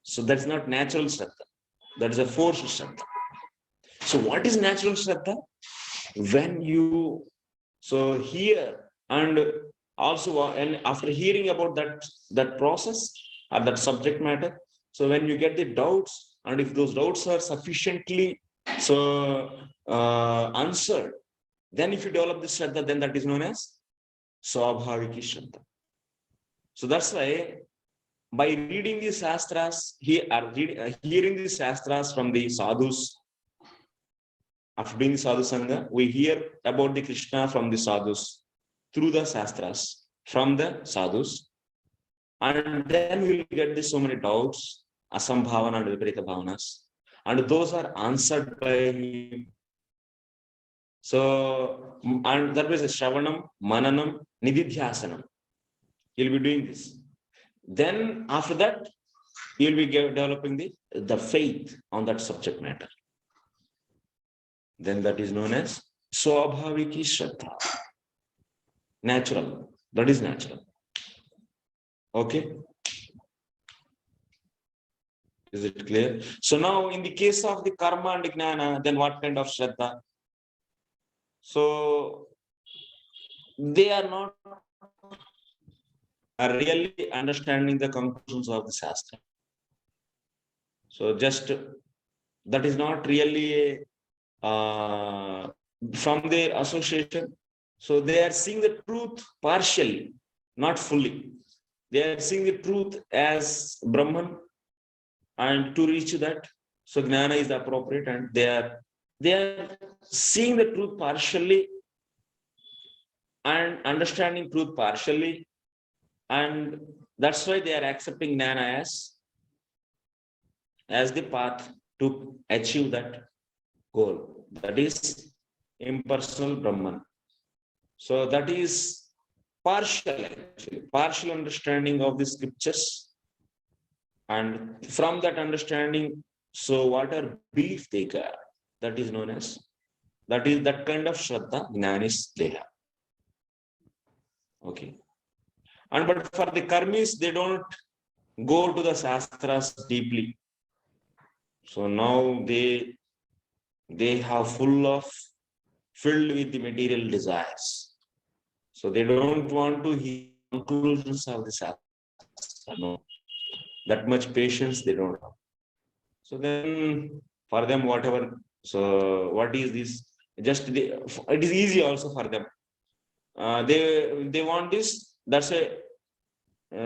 so that's not natural Shraddha. That is a forced Shraddha. So what is natural Shraddha? When you, so hear, and also and after hearing about that process or that subject matter, so when you get the doubts, and if those doubts are sufficiently answered, then if you develop this Shraddha, then that is known as Swabhaviki Shraddha. So that's why by reading the Shastras, hearing the Shastras from the sadhus, after doing the sadhu sangha, we hear about the Krishna from the sadhus, through the Shastras, from the sadhus, and then we'll get so many doubts, asambhavana and viparita bhavanas, and those are answered by him. So, and that was a Shravanam, Mananam, Nididhyasanam. You'll be doing this. Then after that, you'll be developing the faith on that subject matter. Then that is known as Swabhaviki Shraddha. Natural. That is natural. Okay. Is it clear? So now in the case of the karma and jnana, then what kind of Shraddha? So they are not really understanding the conclusions of the Shastra. So just that is not really from their association. So they are seeing the truth partially, not fully. They are seeing the truth as Brahman, and to reach that, So Gnana is appropriate, and they are seeing the truth partially and understanding truth partially, and that's why they are accepting Gnana as the path to achieve that goal. That is impersonal Brahman. So that is partial understanding of the scriptures. And from that understanding, so whatever belief they got, that is known as, that is that kind of Shraddha, Jnanis Deha. Okay. And but for the karmis, they don't go to the Shastras deeply. So now they have filled with the material desires. So they don't want to hear conclusions of the Shastra. No. That much patience they don't have. So then for them, whatever, so what is this? It is easy also for them. They want this, that's a,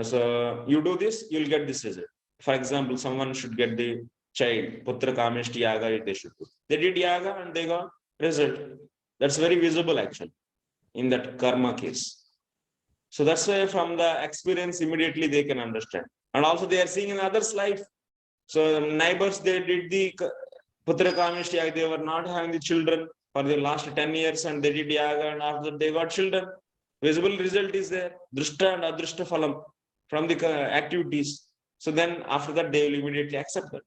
so you do this, you'll get this result. For example, someone should get the child, Putra Kameshti Yaga, they should do. They did Yaga and they got result. That's very visible actually in that karma case. So that's why from the experience, immediately they can understand. And also they are seeing in others' life. So neighbors, they did the Putra Kameshti Yaga, they were not having the children for the last 10 years and they did Yaga, and after they got children. Visible result is there, Drishta and Adrishta Phalam from the activities. So then after that, they will immediately accept that.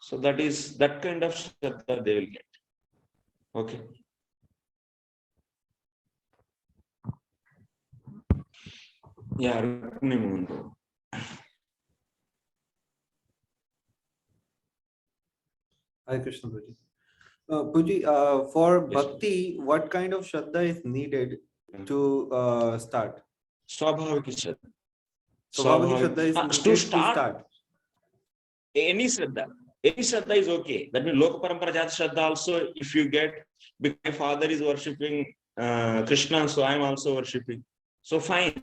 So that is that kind of Shraddha they will get. Okay. Yeah, Rukmini Mohan. Hare Krishna, Puji. Puji, for bhakti, what kind of Shraddha is needed to start? Swabhaviki Shraddha. Swabhaviki Shraddha is needed To start. Any Shraddha is okay. That means Loka Parampara Jata Shraddha also, if you get, because my father is worshipping Krishna, so I am also worshipping. So fine.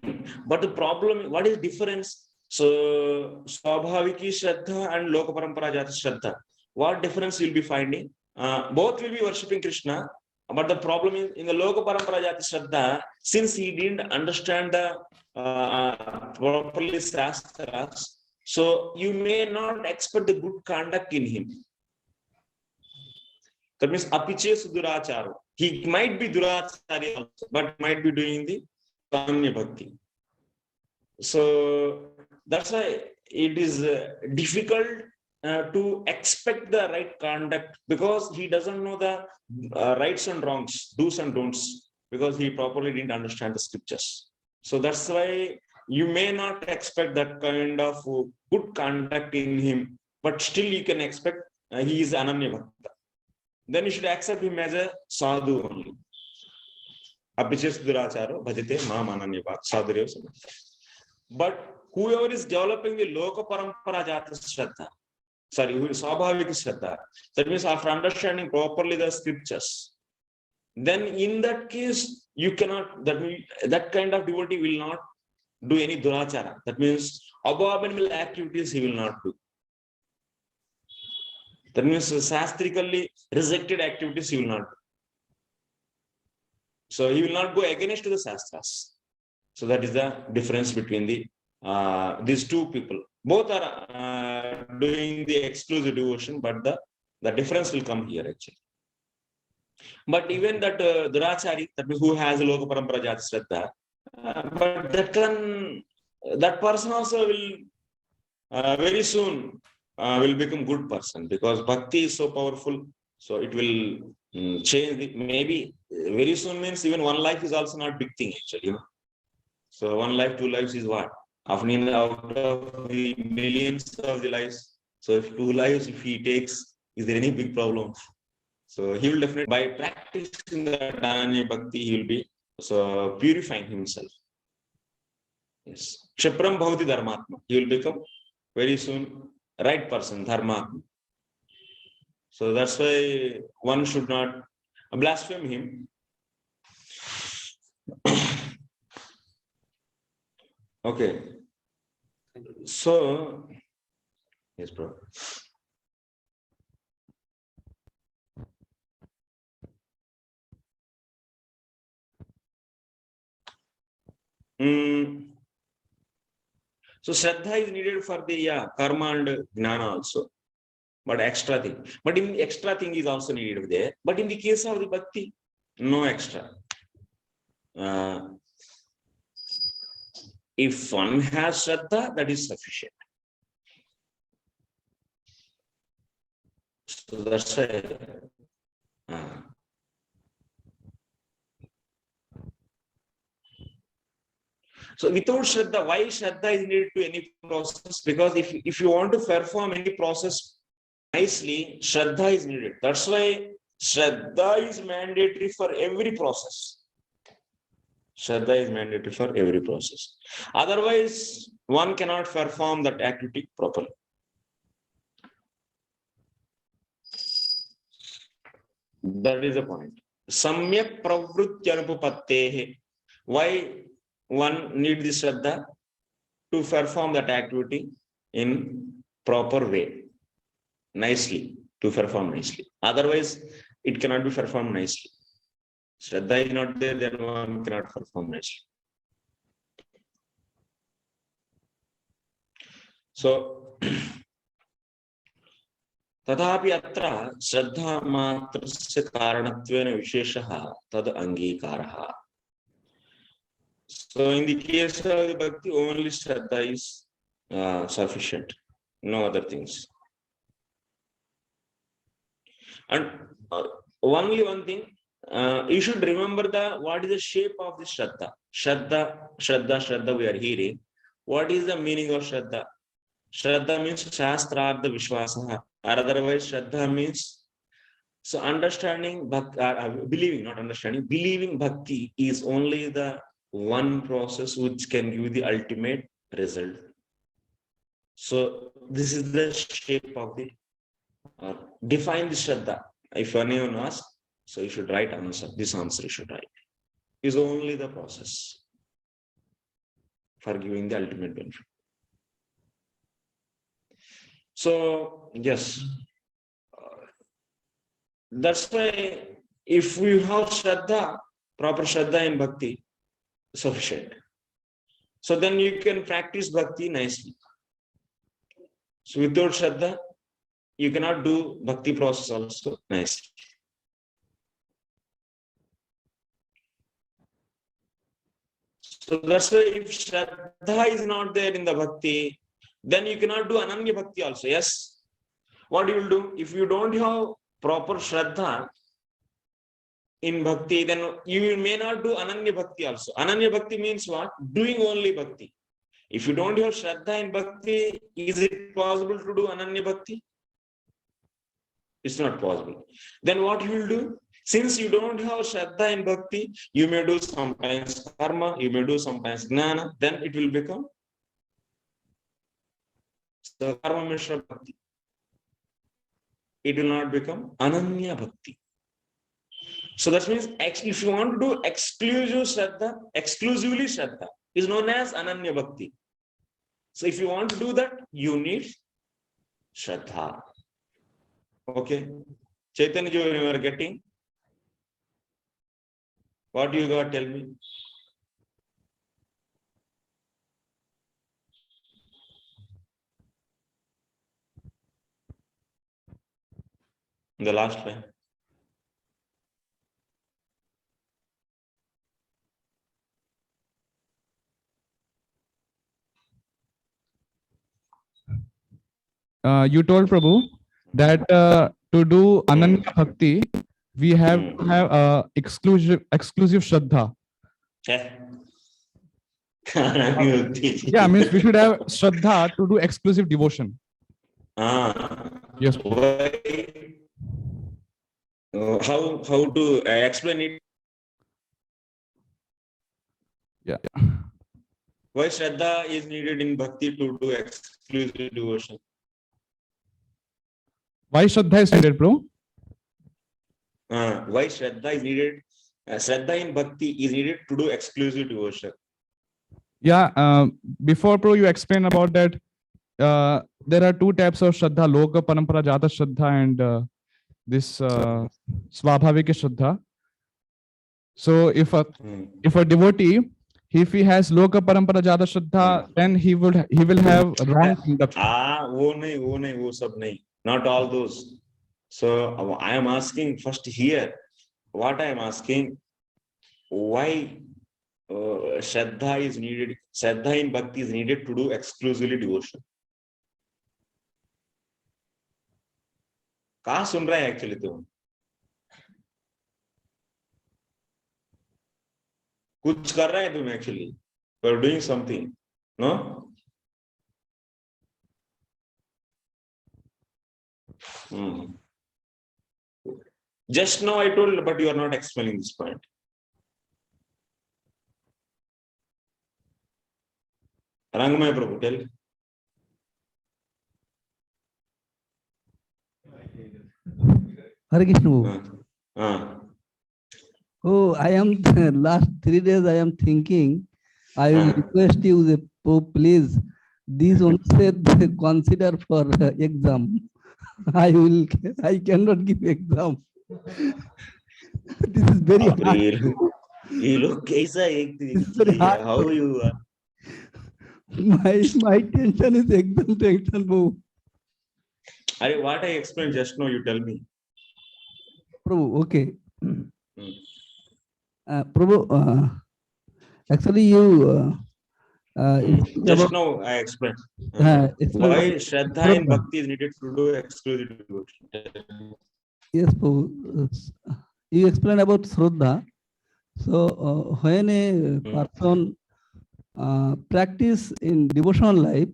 But the problem, what is difference? So Swabhaviki Shraddha and Loka Parampara Jata Shraddha. What difference you'll be finding? Both will be worshipping Krishna, but the problem is in the Loka Parampara Jata Shraddha, since he didn't understand the properly Shastras, so you may not expect the good conduct in him. That means apiche suduracharo. He might be durachari also, but might be doing the Ananya Bhakti. So that's why it is difficult to expect the right conduct, because he doesn't know the rights and wrongs, do's and don'ts, because he properly didn't understand the scriptures. So that's why you may not expect that kind of good conduct in him, but still you can expect he is Ananya Bhakta. Then you should accept him as a sadhu only. Abhiches duracharo bhajate mam Ananya Bhakta sadhuryo samanta. But whoever is developing the Loka Parampara Jata Shraddha, who is Swabhavika Shraddha, that means after understanding properly the scriptures, then in that case, you cannot, that kind of devotee will not do any durachara. That means abominable activities he will not do. That means sastrically rejected activities he will not do. So he will not go against the Shastras. So that is the difference between these two people. Both are doing the exclusive devotion, but the difference will come here actually. But even that durachari, that means who has a Loka Parampara Jata Shraddha, but that person also will very soon will become good person, because bhakti is so powerful. So it will change. Maybe very soon means even one life is also not big thing actually. So 1 life, 2 lives is what? Often out of the millions of the lives. So if 2 lives, if he takes, is there any big problem? So he will definitely, by practicing the Ananya Bhakti, he will be so purifying himself. Yes. Kshipram Bhavati Dharmatma. He will become very soon right person, Dharmatma. So that's why one should not blaspheme him. Okay. So, yes, bro. So Shraddha is needed for the karma and jnana also, but extra thing. But in the extra thing is also needed there. But in the case of the bhakti, no extra. If one has Shraddha, that is sufficient. So that's why. So without Shraddha, why Shraddha is needed to any process? Because if you want to perform any process nicely, Shraddha is needed. That's why Shraddha is mandatory for every process. Shraddha is mandatory for every process. Otherwise, one cannot perform that activity properly. That is the point. Samyak pravrityanupapattehe. Why one needs this Shraddha? To perform that activity in proper way, nicely, to perform nicely. Otherwise, it cannot be performed nicely. Shraddha is not there, then one cannot perform nicely. So, तथापि अत्र श्रद्धा मात्रस्य कारणत्वेन विशेषः तद अंगीकारः. So in the case of the bhakti, only Shraddha is sufficient, no other things. And only one thing, you should remember what is the shape of the Shraddha. Shraddha, we are hearing. What is the meaning of Shraddha? Shraddha means Shastrartha Vishwasaha, or otherwise Shraddha means, so understanding, believing, not understanding, believing bhakti is only the one process which can give the ultimate result. So this is the shape of the, define the Shraddha. If anyone asks, so you should write answer. This answer you should write. Is only the process for giving the ultimate benefit. So yes, that's why if we have Shraddha, proper Shraddha in bhakti, sufficient. So then you can practice bhakti nicely. So without Shraddha, you cannot do bhakti process also nicely. So that's why if Shraddha is not there in the bhakti, then you cannot do Ananya Bhakti also. Yes. What you will do? If you don't have proper Shraddha in bhakti, then you may not do Ananya Bhakti also. Ananya Bhakti means what? Doing only bhakti. If you don't have Shraddha in bhakti, is it possible to do Ananya Bhakti? It's not possible. Then what you will do? Since you don't have Shraddha in bhakti, you may do sometimes karma, you may do sometimes jnana, then it will become karma mishra bhakti. It will not become Ananya Bhakti. So that means if you want to do exclusively Shraddha is known as Ananya Bhakti. So if you want to do that, you need Shraddha. Okay. Chaitanya, you are getting? What you got? Tell me. The last line. You told Prabhu that to do Ananya Bhakti, we have to have exclusive Shraddha. Yeah, means we should have Shraddha to do exclusive devotion. Yes. How to explain it? Yeah. Why Shraddha is needed in bhakti to do exclusive devotion? Why Shraddha is needed, bro? Why Shraddha is needed? Shraddha in bhakti is needed to do exclusive devotion. Yeah, before bro, you explained about that. There are two types of Shraddha, Loka Parampara Jata Shraddha and this Swabhavika Shraddha. So if a devotee, if he has loka parampara jada shraddha, then he will have wrong conduct. वो नहीं, वो सब नहीं. Not all those. So I am asking first here. What I am asking, why Shraddha is needed? Shraddha in bhakti is needed to do exclusively devotion. कहाँ सुन रहा है actually तुम? कुछ कर रहा है तुम actually? You are doing something, no? Just now I told, but you are not explaining this point. Rangmay Prabhu, tell. Hare Krishna. Oh, I am last 3 days I am thinking. I will request you, the Pope, please. This one said consider for exam. I cannot give exam. This is very hard. ये लोग कैसा एक This is very hard. how you are? My tension is exam tension, Prabhu. Are what I explained just now, you tell me. Prabhu, okay. Prabhu, actually you just now I explained. Why Shraddha and Bhakti is needed to do exclusive devotion. Yes, Prabhu. You explained about Shraddha. So when a person practice in devotional life,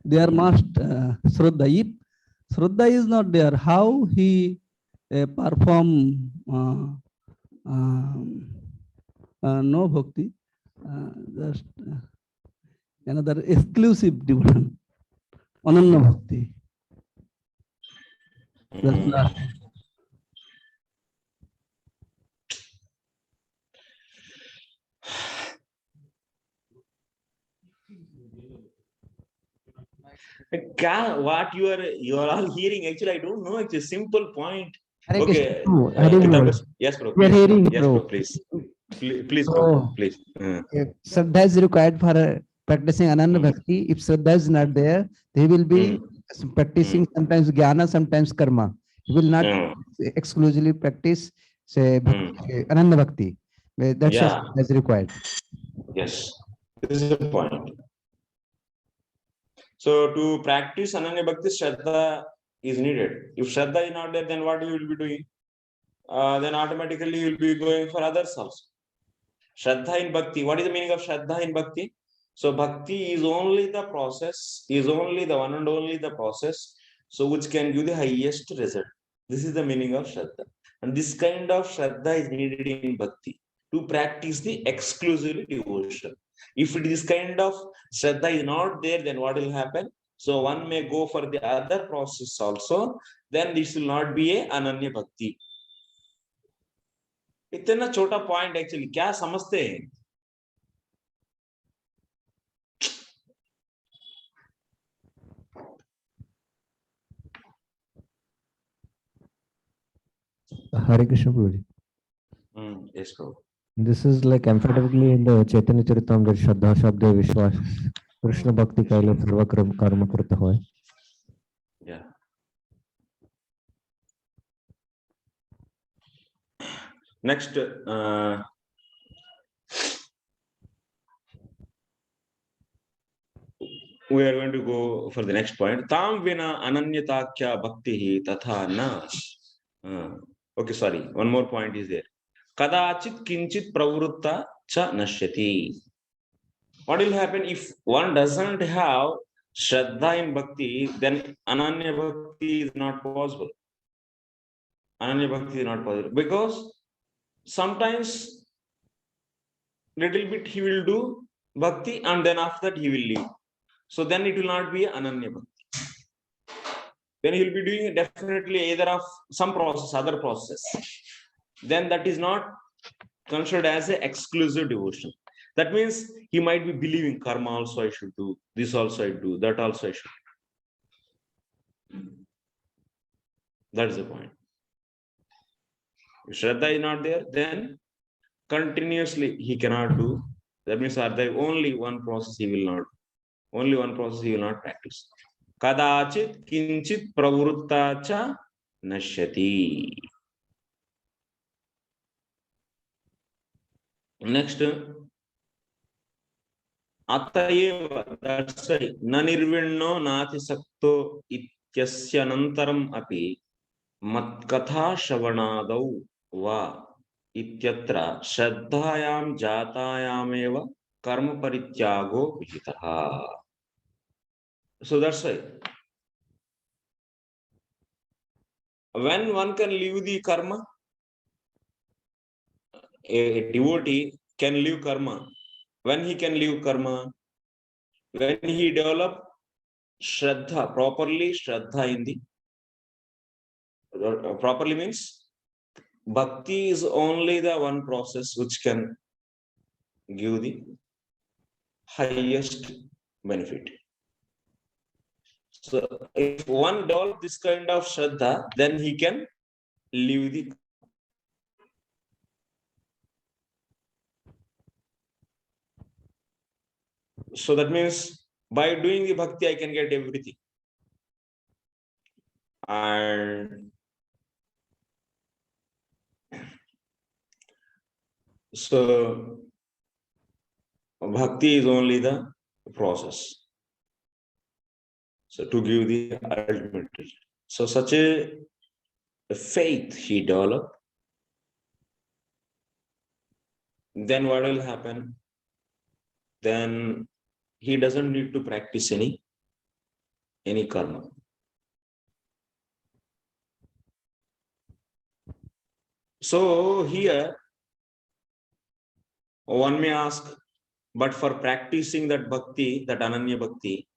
there must Shraddha. If Shraddha is not there, how he perform no bhakti, just another exclusive devotion, ananya bhakti. That's not. What you are all hearing? Actually, I don't know. It's a simple point. Hare Okay. Krishna. Yes, bro. We are hearing, Yes, bro. bro. Please, So, bro. Please. If Shraddha is required for practicing Ananya Bhakti, if Shraddha is not there, they will be practicing sometimes Jnana, sometimes Karma. He will not exclusively practice, say, Ananya Bhakti. That's Yeah. is required. Yes. This is the point. So to practice Ananya Bhakti, Shraddha is needed. If Shraddha is not there, then what you will be doing? Then automatically you will be going for others also. Shraddha in Bhakti. What is the meaning of Shraddha in Bhakti? So Bhakti is only the process, is only the one and only the process, so which can give the highest result. This is the meaning of Shraddha. And this kind of Shraddha is needed in Bhakti to practice the exclusive devotion. If this kind of Shraddha is not there, then what will happen? So one may go for the other process also, then this will not be a Ananya Bhakti. इतना छोटा point actually क्या समझते हैं? Hare Krishna Prabhuji. Yes, Prabhu. This is like emphatically in the Chaitanya Charitamrita Shraddha Shabda Vishwas Krishna Bhakti Kaila Sarva Karma Krita Hoy. Yeah. Next, we are going to go for the next point. Tam vina ananyatakya bhakti tatha na. Okay, sorry. One more point is there. Kadachit kinchit pravrutta cha nashyati. What will happen if one doesn't have Shraddha in Bhakti, then Ananya Bhakti is not possible. Ananya Bhakti is not possible. Because sometimes little bit he will do Bhakti and then after that he will leave. So then it will not be Ananya Bhakti. Then he will be doing definitely either of some process, other process. Then that is not considered as an exclusive devotion. That means he might be believing karma also I should do, this also I do, that also I should do. That is the point. If Shraddha is not there, then continuously he cannot do That means are there only one process he will not practice. Kadachit kinchit pravrutta cha nashyati. Next, Atayev, that's why na nirvinno nati sakto ityasya nantaram api matkatha shravanadau va ityatra shraddhayam jatayameva karma parityago vihitaha. So that's why when one can leave the karma, a devotee can leave karma. When he can leave karma, when he develop shraddha, properly shraddha in the properly means bhakti is only the one process which can give the highest benefit. So if one develops this kind of shraddha, then he can leave the. So that means by doing the bhakti, I can get everything. And so bhakti is only the process. So to give the ultimate result. So such a faith he developed, then what will happen? Then he doesn't need to practice any karma. So here one may ask, but for practicing that bhakti, that ananya bhakti,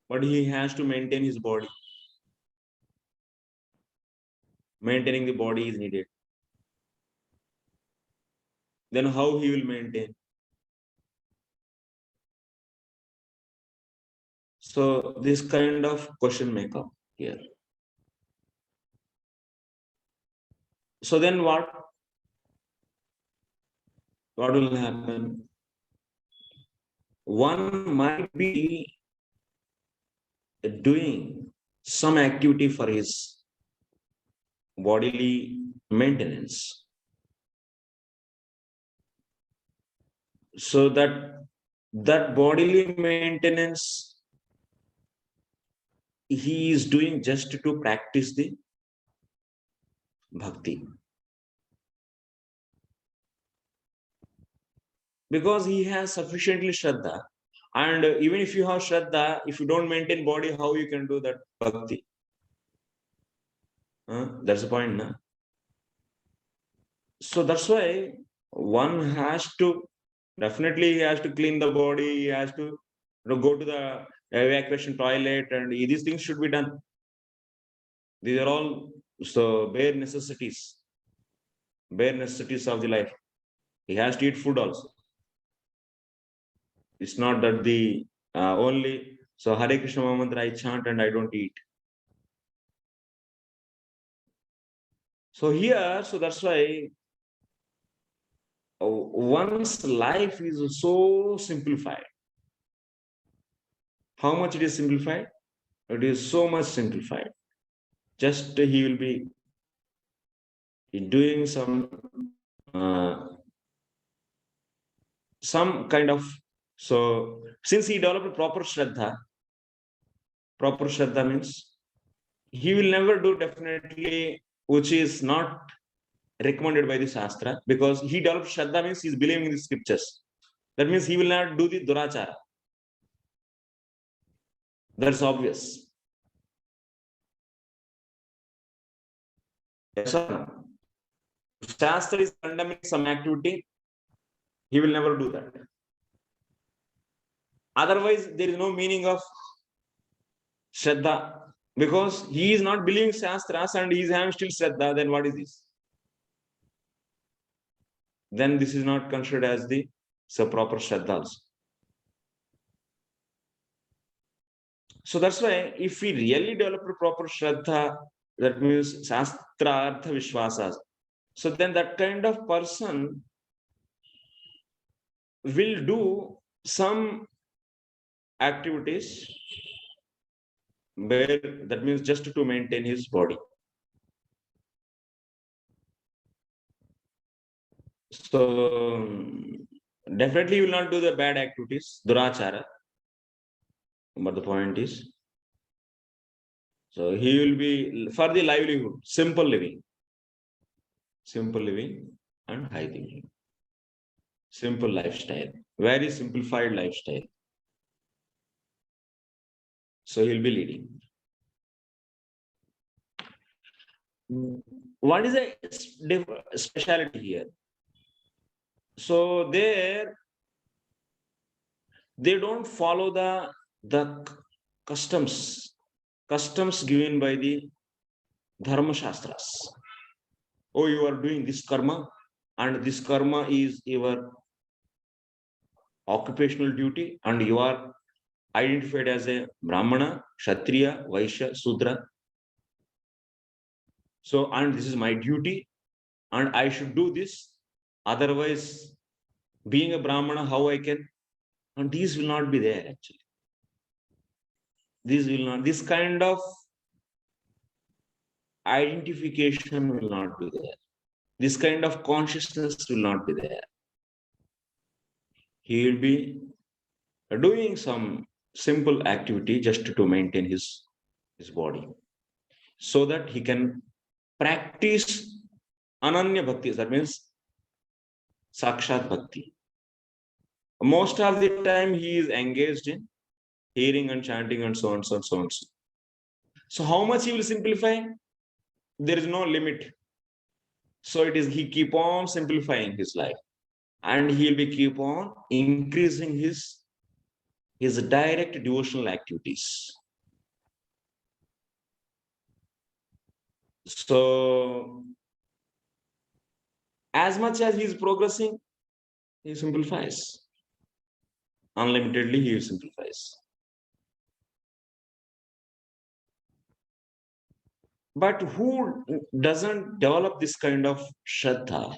but he has to maintain his body. Maintaining the body is needed. Then how he will maintain? So this kind of question may come here. So then what will happen? One might be doing some activity for his bodily maintenance. So that bodily maintenance he is doing just to practice the bhakti. Because he has sufficiently shraddha. And even if you have shraddha, if you don't maintain body, how you can do that bhakti? That's the point, na? So that's why one has to, definitely he has to clean the body, he has to go to the evacuation toilet, and these things should be done. These are all so bare necessities of the life. He has to eat food also. It's not that the only, so Hare Krishna Mantra I chant and I don't eat. So here, so that's why one's life is so simplified. How much it is simplified? It is so much simplified. Just he will be doing some kind of, so since he developed proper shraddha means he will never do definitely which is not recommended by the Shastra, because he developed shraddha means he is believing in the scriptures. That means he will not do the durachara. That's obvious. Yes or no? If Shastra is condemning some activity, he will never do that. Otherwise, there is no meaning of shraddha, because he is not believing Shastras and he is having still shraddha. Then what is this? Then this is not considered as the proper shraddha also. So that's why if we really develop a proper shraddha, that means Shastra Artha Vishwasas. So then that kind of person will do some activities where that means just to maintain his body. So definitely he will not do the bad activities, durachara. But the point is, so he will be for the livelihood, simple living and high thinking. Simple lifestyle, very simplified lifestyle. So he'll be leading. What is the speciality here? So there, they don't follow the customs given by the Dharma Shastras. Oh, you are doing this karma, and this karma is your occupational duty, and you are identified as a Brahmana, Kshatriya, Vaishya, Sudra. So, and this is my duty, and I should do this. Otherwise, being a Brahmana, how I can? And these will not be there actually. These will not, this kind of identification will not be there. This kind of consciousness will not be there. He will be doing some simple activity just to maintain his body, so that he can practice Ananya Bhakti. That means Sakshat Bhakti. Most of the time he is engaged in hearing and chanting and so on, so on, so on. So how much he will simplify? There is no limit. So it is, he keep on simplifying his life, and he will be keep on increasing his direct devotional activities. So as much as he is progressing, he simplifies. Unlimitedly, he simplifies. But who doesn't develop this kind of Shraddha?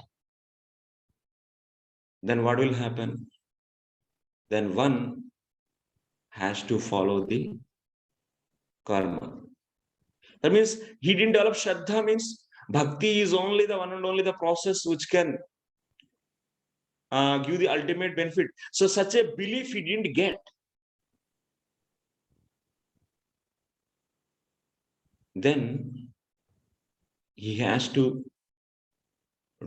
Then what will happen? Then one has to follow the karma. That means he didn't develop Shraddha, means Bhakti is only the one and only the process which can give the ultimate benefit. So such a belief he didn't get. Then he has to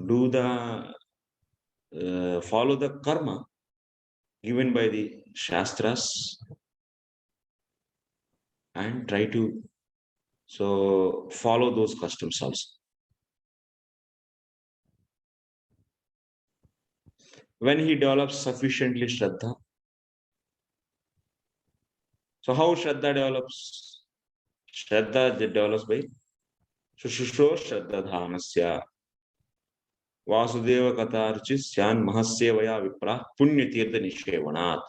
do the follow the karma given by the Shastras and try to follow those customs also. When he develops sufficiently Shraddha, so how Shraddha develops? Shraddha develops by Shushusho Shraddha Dhanasya Vasudeva Katarchisyan Mahasyevaya Vipra Punya Tirtha Nishevanat.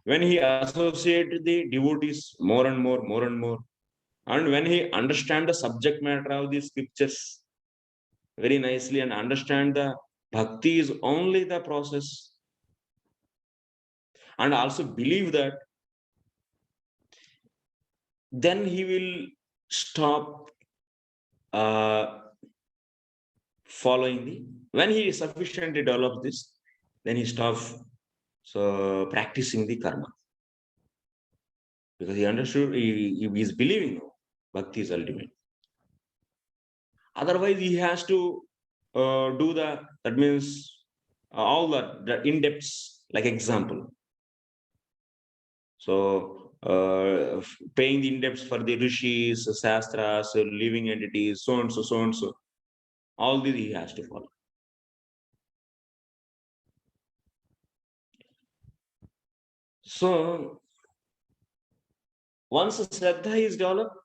When he associates the devotees more and more, and when he understands the subject matter of the scriptures very nicely and understand the bhakti is only the process, and also believe that, then he will stop following the, when he sufficiently develops this, then he stops practicing the karma, because he understood, he is believing bhakti is ultimate. Otherwise he has to do that means all the in-depths, like example. So paying the in-depths for the rishis, shastras, living entities, so and so. All these he has to follow. So once Shraddha is developed,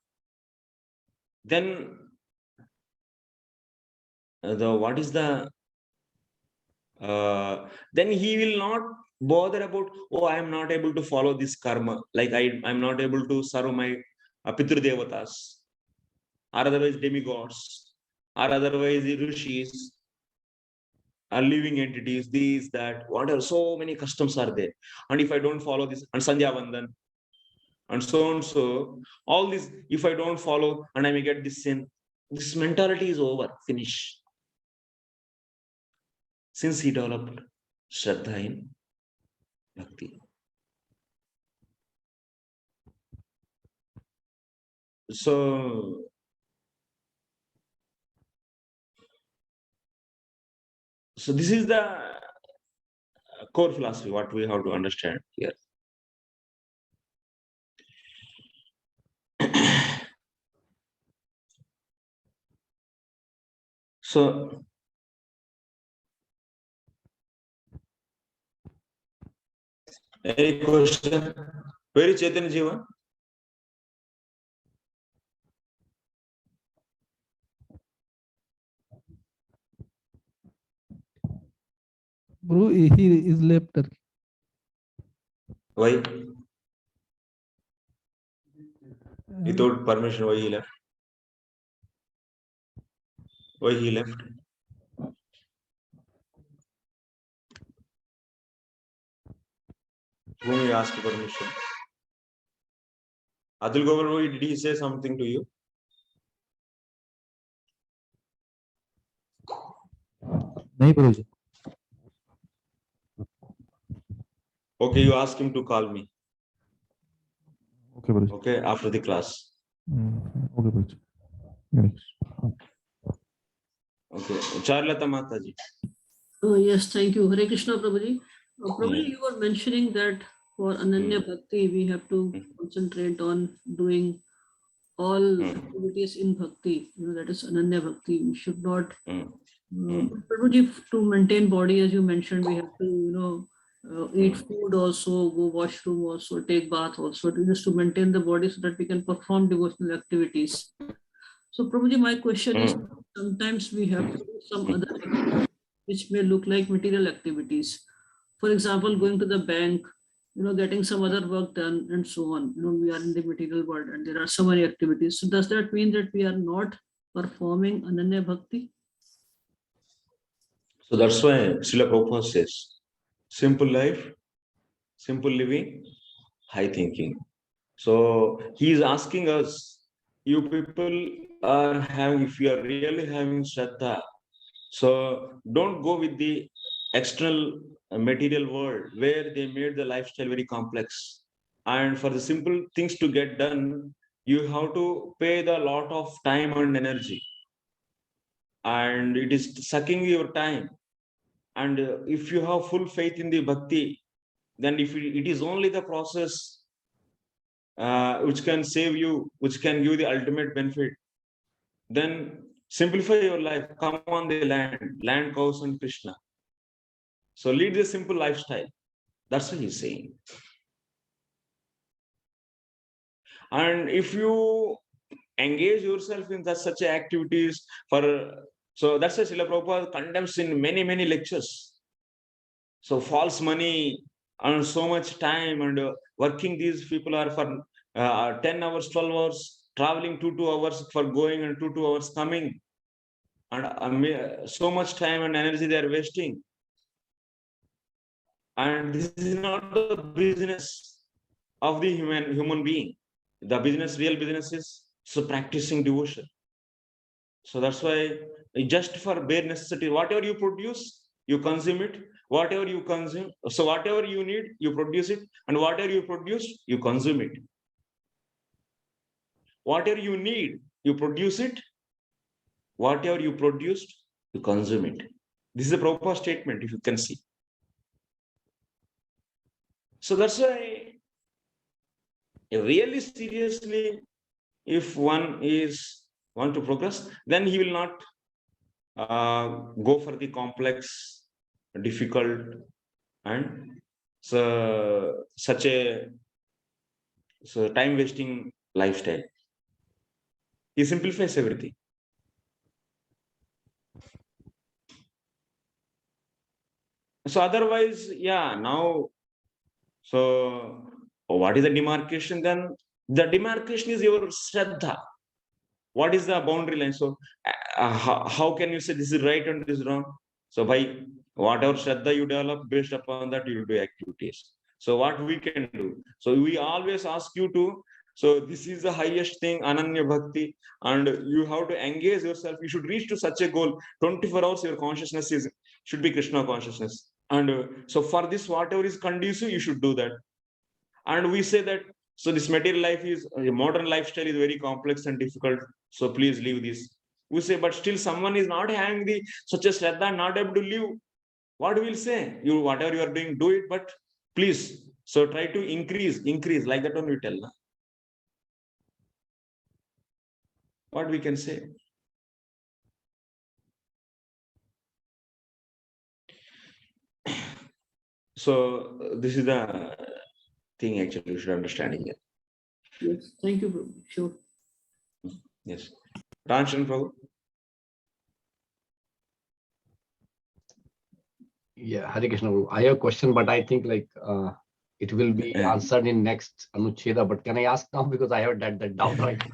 then then he will not bother about, oh, I am not able to follow this karma, like I'm not able to serve my Pitru Devatas, or otherwise demigods, or otherwise the rishis. living entities, these, that, whatever, so many customs are there. And if I don't follow this, and Sandhya Vandan, and so, all this, if I don't follow and I may get this sin, this mentality is over, finish. Since he developed Shraddha in Bhakti. So, this is the core philosophy, what we have to understand here. So, any question? Where is Chaitanya Jiva? Bro, he is left. Why? Without permission, why he left? Why he left? Whom you asked permission? Atul Govind, did he say something to you? नहीं Guruji. Okay, you ask him to call me. Okay, Guruji. Okay, after the class. Okay, Guruji. Yes. Okay, Charlata Mataji. Oh, yes, thank you. Hare Krishna, Prabhuji. Prabhuji, you were mentioning that for Ananya Bhakti, we have to concentrate on doing all activities in Bhakti. That is Ananya Bhakti. We should not, Prabhuji, to maintain body, as you mentioned, we have to, eat food also, go washroom also, take bath also, just to maintain the body so that we can perform devotional activities. So, Prabhuji, my question is, sometimes we have to do some other activities which may look like material activities. For example, going to the bank, getting some other work done and so on. We are in the material world and there are so many activities. So does that mean that we are not performing Ananya Bhakti? So that's why Srila Prabhupada says, simple life, simple living, high thinking. So he is asking us, you people are having, if you are really having Shraddha, so don't go with the external material world where they made the lifestyle very complex. And for the simple things to get done, you have to pay the lot of time and energy. And it is sucking your time. And if you have full faith in the bhakti, then if it is only the process which can save you, which can give the ultimate benefit, then simplify your life. Come on the land, cows and Krishna. So lead a simple lifestyle. That's what he's saying. And if you engage yourself in such activities so that's why Srila Prabhupada condemns in many, many lectures. So false money and so much time and working, these people are for 10 hours, 12 hours, traveling 2 hours for going and 2 hours coming. And so much time and energy they are wasting. And this is not the business of the human being. The real business is practicing devotion. So that's why just for bare necessity, whatever you produce, you consume it. Whatever you consume, so whatever you need, you produce it. And whatever you produce, you consume it. Whatever you need, you produce it. Whatever you produced, you consume it. This is a proper statement, if you can see. So that's why really seriously, if one want to progress, then he will not go for the complex, difficult, and such a time wasting lifestyle. He simplifies everything. So otherwise, now, so what is the demarcation then? The demarcation is your Shraddha. What is the boundary line? So how can you say this is right and this is wrong? So by whatever Shraddha you develop, based upon that you will do activities. So what we can do? So we always ask you to, so this is the highest thing, Ananya Bhakti, and you have to engage yourself. You should reach to such a goal. 24 hours your consciousness should be Krishna consciousness. And so for this, whatever is conducive, you should do that. And we say that, so this material life is, modern lifestyle is very complex and difficult. So please leave this. We say, but still someone is not having the such a Shraddha, not able to live. What we will say? You, whatever you are doing, do it, but please. So try to increase, like that only we tell. Na? What we can say? So this is the thing actually you should understand here. Yes, thank you, Prabhu. Sure. Yes. Ranshan Prabhu. Yeah, Hare Krishna. Prabhu. I have a question, but I think like it will be answered in next Anucheda. But can I ask now because I have that doubt right now.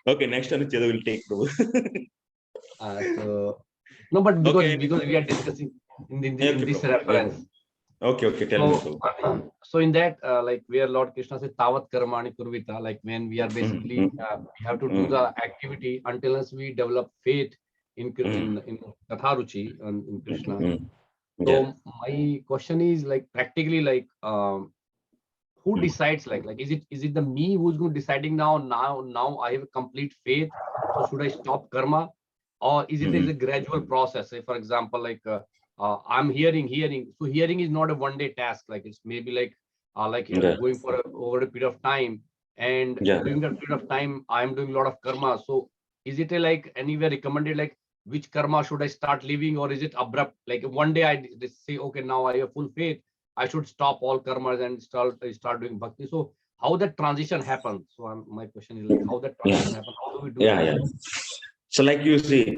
Okay, next Anucheda will take Prabhu. So no, but because we are discussing in this reference. Okay, tell me. So in that, like where Lord Krishna says, Tavat Karmani Kurvita, like when we are basically, we have to do the activity until we develop faith in Katharuchi and in Krishna. So my question is like practically like, who decides like is it the me who's going deciding now I have a complete faith, so should I stop karma, or is it a gradual process? Say for example, like I'm hearing, so hearing is not a one-day task, like it's maybe like going for over a period of time, and during that period of time I'm doing a lot of karma. So is it like anywhere recommended like which karma should I start living, or is it abrupt, like one day I say okay, now I have full faith, I should stop all karmas and start doing bhakti? So how that transition happens? So my question is like how that transition happens, how do we do that? So like you see,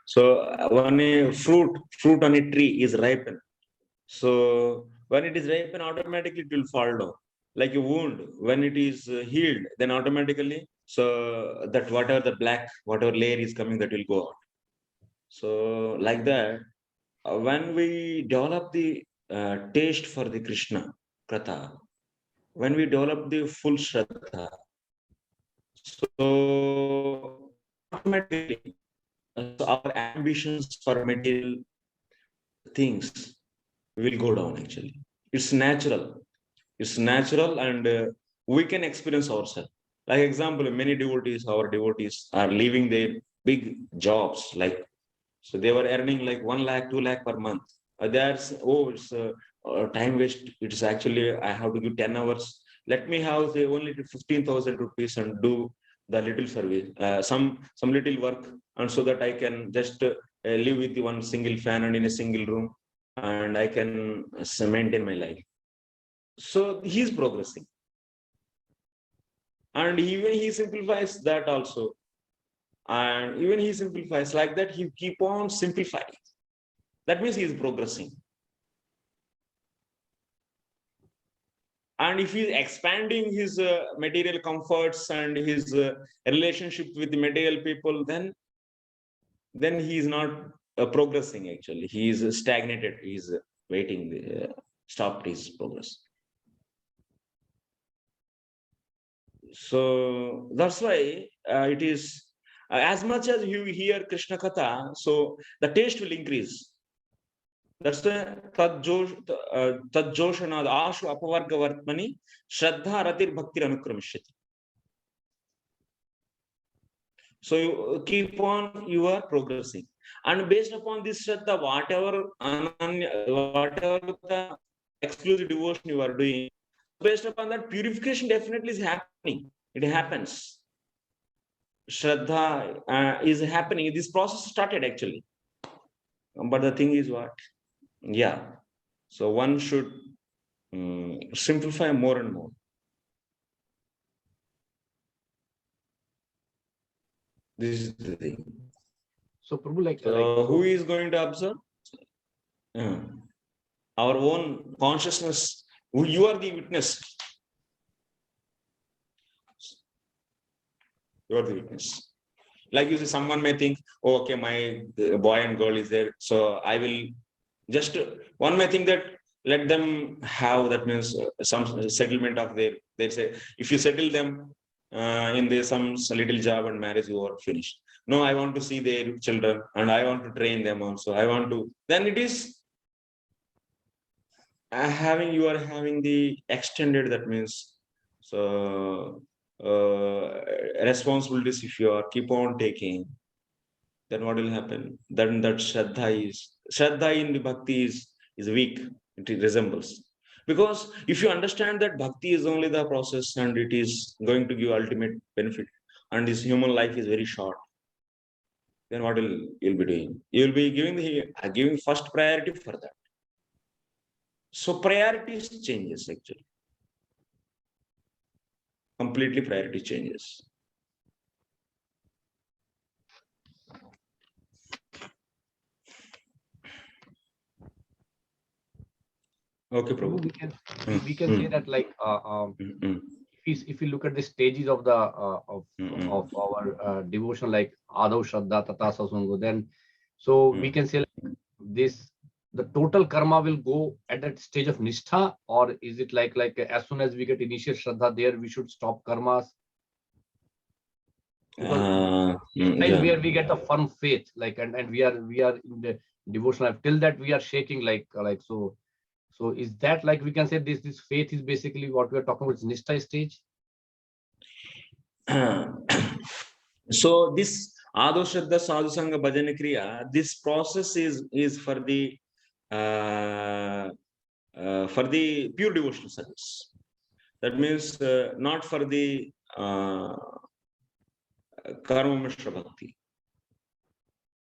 so when a fruit on a tree is ripened, so when it is ripened, automatically it will fall down. Like a wound, when it is healed, then automatically, so that whatever layer is coming, that will go out. So like that, when we develop the taste for the Krishna Katha, when we develop the full Shraddha, so automatically our ambitions for material things will go down actually. It's natural. And we can experience ourselves. Like example, many our devotees are leaving their big jobs, like, so they were earning like 1 lakh, 2 lakh per month. It's time waste. It's actually, I have to give 10 hours. Let me have say only 15,000 rupees and do the little service, some little work, and so that I can just live with one single fan and in a single room, and I can maintain my life. So he's progressing, and even he simplifies that also. And even he simplifies like that, he keep on simplifying. That means he is progressing. And if he is expanding his material comforts and his relationship with the material people, then he is not progressing actually. He is stagnated. He is waiting, stopped his progress. So that's why it is, as much as you hear Krishna Katha, so the taste will increase. That's the Tadjoshanad Ashu Apavarga Vartmani Shraddha Ratir Bhakti Anukramishati. So you keep on, you are progressing. And based upon this Shraddha, whatever the exclusive devotion you are doing, based upon that, purification definitely is happening. It happens. Shraddha is happening. This process started actually. But the thing is what? Yeah. So one should simplify more and more. This is the thing. So Prabhu, like who is going to observe? Our own consciousness. You are the witness. You are the witness. Like you see, someone may think, oh, okay, my boy and girl is there, so I will just, one may think that let them have, that means some settlement of their, they say, if you settle them in their some little job and marriage, you are finished. No, I want to see their children and I want to train them also. I want to, then it is you are having the extended, that means, so responsibilities, if you are keep on taking, then what will happen? Then that Shraddha in the bhakti is weak. It resembles. Because if you understand that bhakti is only the process and it is going to give ultimate benefit, and this human life is very short, then what you'll be doing? You'll be giving first priority for that. So priorities changes actually. Completely priority changes. Okay, Prabhu. We can say that, like, if we look at the stages of the of our devotion, like Adav Shraddha Tata Sasango, then so we can say like this, the total karma will go at that stage of Nishtha, or is it like as soon as we get initial Shraddha there, we should stop karmas? Because is where we get the firm faith, like, and we are in the devotional life. Till that we are shaking, like so. So is that, like, we can say this faith is basically what we are talking about, Nishtha stage? So this Ado Shraddha Sadhu Sangha Bhajana Kriya, this process is for the pure devotional service. That means not for the Karma Mishra Bhakti.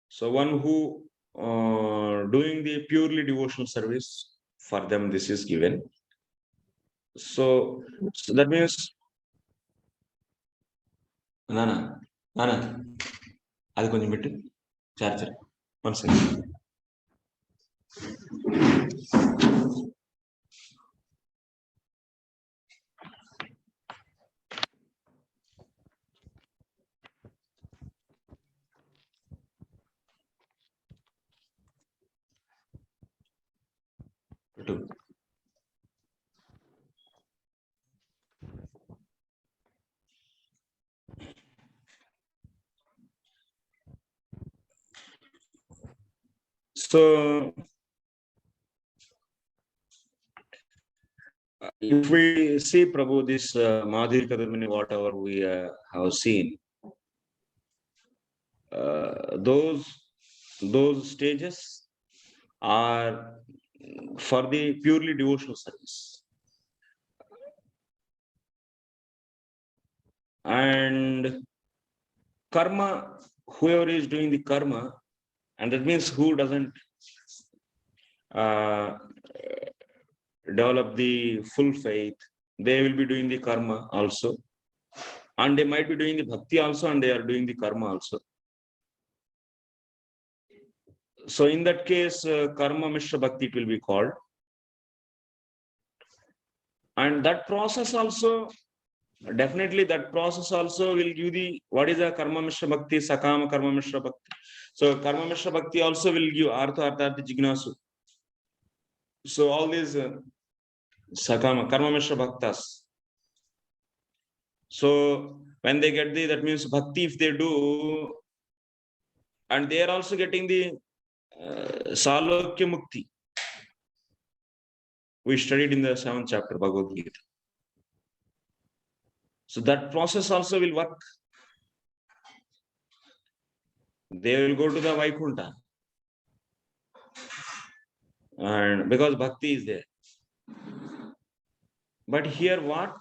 So one who doing the purely devotional service, for them this is given. So that means Nana, అది కొంచెం పెట్టు charger. One second. So if we see, Prabhu, this Madhuri Kadamini, whatever we have seen, those stages are for the purely devotional service. And karma, whoever is doing the karma, and that means who doesn't develop the full faith, they will be doing the karma also. And they might be doing the bhakti also, and they are doing the karma also. So in that case, karma mishra bhakti it will be called. And that process also, definitely that process also will give the, what is a karma mishra bhakti, sakama karma mishra bhakti. So karma mishra bhakti also will give artha jignasu. So all these sakama karma mishra bhaktas. So when they get the, that means bhakti, if they do, and they are also getting the salokya mukti. We studied in the 7th chapter Bhagavad Gita. So that process also will work. They will go to the Vaikunta. And because bhakti is there. But here what?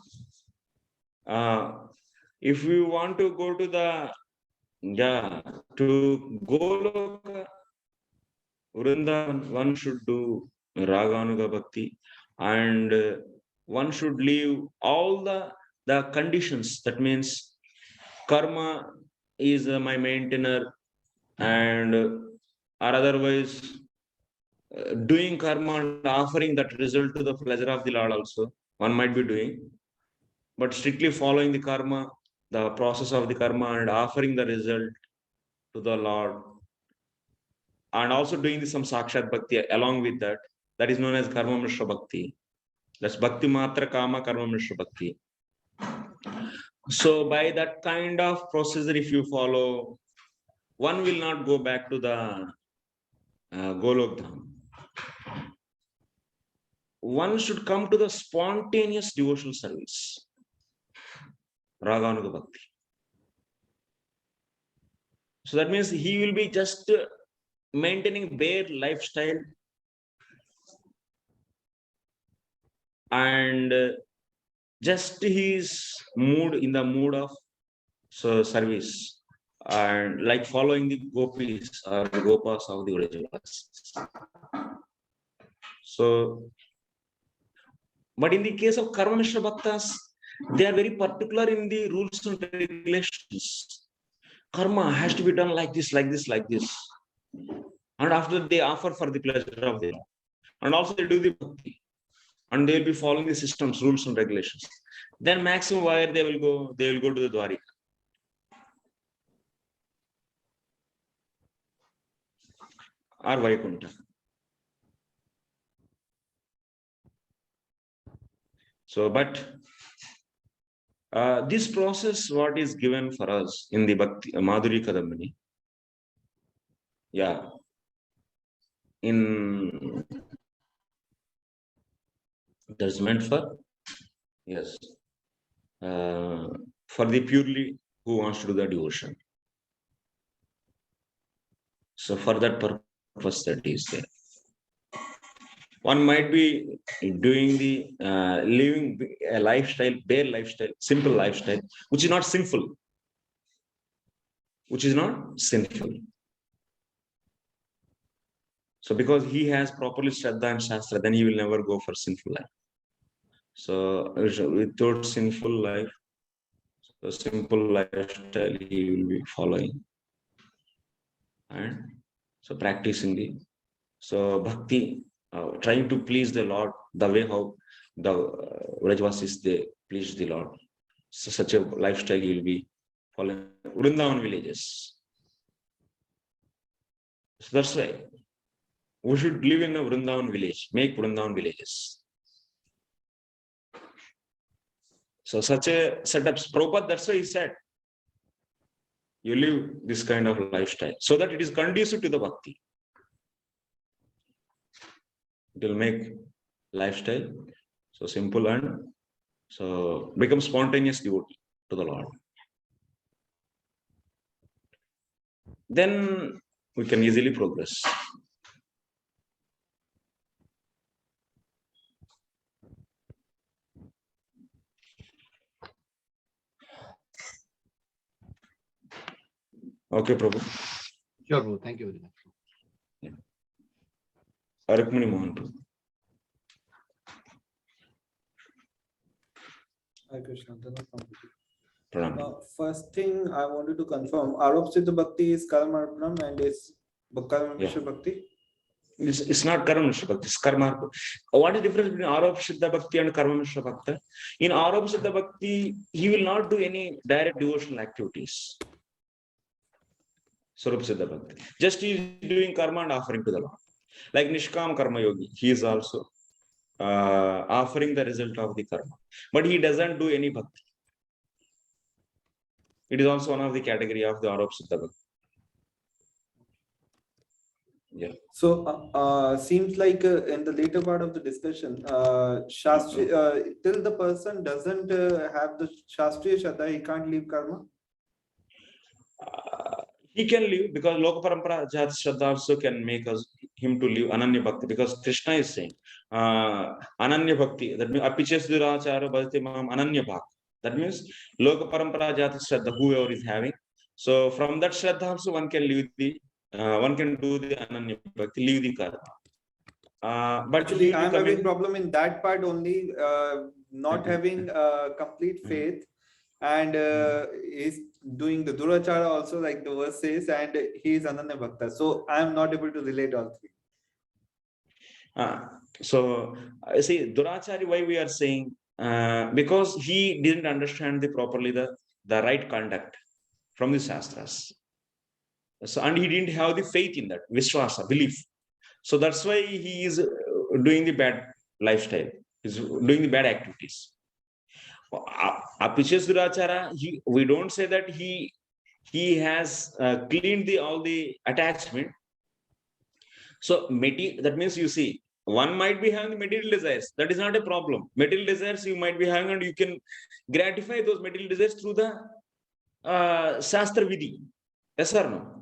If you want to go to the, to Goloka, Vrindavan, one should do Raganuga Bhakti, and one should leave all the conditions. That means karma is my maintainer, and or otherwise doing karma and offering that result to the pleasure of the Lord also one might be doing, but strictly following the karma, the process of the karma, and offering the result to the Lord, and also doing some Sakshat Bhakti along with that. That is known as Karma Mishra Bhakti. That's Bhakti Matra Kama Karma Mishra Bhakti. So by that kind of procedure, if you follow, one will not go back to the Golok Dham. One should come to the spontaneous devotional service. Raganuga Bhakti. So that means he will be just maintaining bare lifestyle and just his mood in the mood of service, and like following the gopis or gopas of the Vrajavasis. So, but in the case of Karma Mishra Bhaktas, they are very particular in the rules and regulations. Karma has to be done like this, like this, like this. And after they offer for the pleasure of them. And also they do the bhakti. And they will be following the systems, rules and regulations. Then maximum where they will go to the Dwarika. Or Vaikuntha. So, but this process, what is given for us in the Bhakti Madhuri Kadambini, yeah, that's meant for, yes, for the purely who wants to do the devotion. So for that purpose, that is there. One might be doing the living a lifestyle, bare lifestyle, simple lifestyle, which is not sinful. Which is not sinful. So because he has properly Shraddha and Shastra, then he will never go for sinful life. So without sinful life, the simple lifestyle he will be following. And so practicing the, so bhakti, trying to please the Lord, the way how the Vrajavasis, they please the Lord. So such a lifestyle he will be following. Vrindavan villages. So that's why we should live in a Vrindavan village, make Vrindavan villages. So such a setup, Prabhupada, that's why he said, you live this kind of lifestyle, so that it is conducive to the bhakti. It will make lifestyle so simple and so become spontaneous devotee to the Lord. Then we can easily progress. Okay, Prabhu. Sure, Prabhu. Thank you very much. Yeah. Rukmini Mohan, Prabhu. Hare Krishna. Pranam. First thing I wanted to confirm, Arop Siddha Bhakti is Karma Arpanam and is Karma Mishra Bhakti? It's not Karma Mishra Bhakti, it's Karma. What is the difference between Arop Siddha Bhakti and Karma Mishra Bhakti? In Arop Siddha Bhakti, he will not do any direct devotional activities. Sarup Siddha Bhakti. Just he is doing karma and offering to the Lord. Like Nishkam Karma Yogi, he is also offering the result of the karma. But he doesn't do any bhakti. It is also one of the category of the Arop Siddha Bhakti. Yeah. So seems like in the later part of the discussion, Shastri, till the person doesn't have the Shastriya Shraddha, he can't leave karma? He can live because Loka Parampara Jat Shraddha also can make him to live Ananya Bhakti, because Krishna is saying Ananya Bhakti, that means Apiches Durachara Bhakti Mam Ananya Bhakti. That means Loka Parampara Jat Shraddha, whoever is having. So from that Shraddha also one can live the one can do the Ananya Bhakti, leave the karma. But actually, I'm having problem in that part only, not having complete faith, and he's doing the Durachara also, like the verse says, and he is Ananya Bhakta. So I'm not able to relate all three. So I see Durachari, why we are saying, because he didn't understand properly the right conduct from the Shastras. So, and he didn't have the faith in that, Vishwasa, belief. So that's why he is doing the bad lifestyle, he's doing the bad activities. Apiches Durachara, we don't say that he has cleaned all the attachment. So that means, you see, one might be having material desires. That is not a problem. Material desires you might be having, and you can gratify those material desires through the Shastra Vidhi. Yes or no?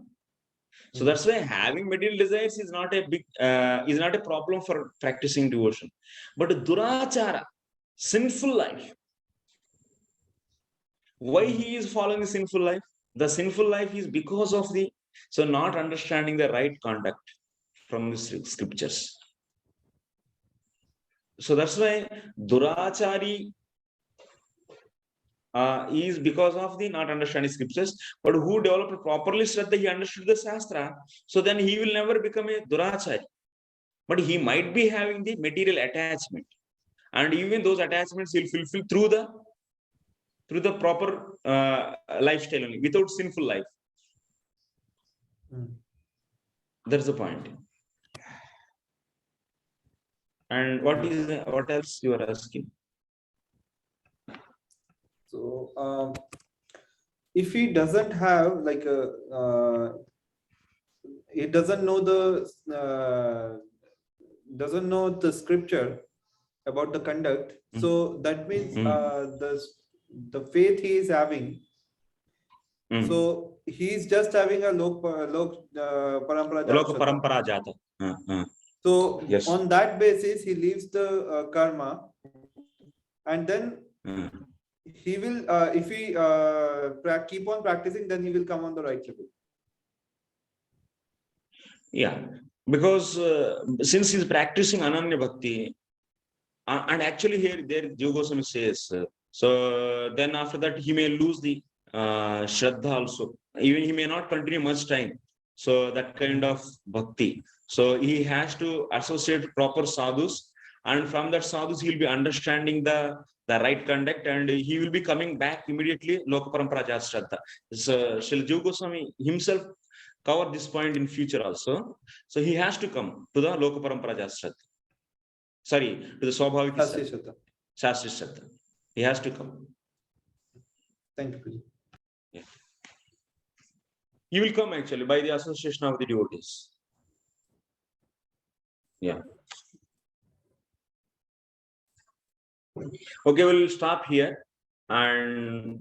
So that's why having material desires is not a problem for practicing devotion. But Durachara, sinful life. Why he is following the sinful life? The sinful life is because of not understanding the right conduct from the scriptures. So that's why Durachari is because of the not understanding scriptures. But who developed properly Shraddha, he understood the Shastra. So then he will never become a Durachari. But he might be having the material attachment. And even those attachments he'll fulfill through the proper lifestyle only, without sinful life. That's the point. And what else you are asking? So if he doesn't have like he doesn't know the scripture about the conduct, so that means the faith he is having, so he is just having a parampara jata. So yes. On that basis he leaves the karma, and then he will if he keep on practicing, then he will come on the right level. Yeah, because since he's practicing Ananya Bhakti, and actually here Jiva Goswami says, so then after that he may lose the Shraddha also. Even he may not continue much time. So that kind of Bhakti. So he has to associate proper sadhus, and from that sadhus he'll be understanding the right conduct, and he will be coming back immediately Loka Parampara Jata Shraddha. So Srila Jiva Goswami himself cover this point in future also. So he has to come to the Loka Parampara Jata Shraddha. Sorry, to the Swabhavik Shastri Shraddha. He has to come. Thank you. Yeah. He will come actually by the association of the devotees. Yeah. Okay, we'll stop here and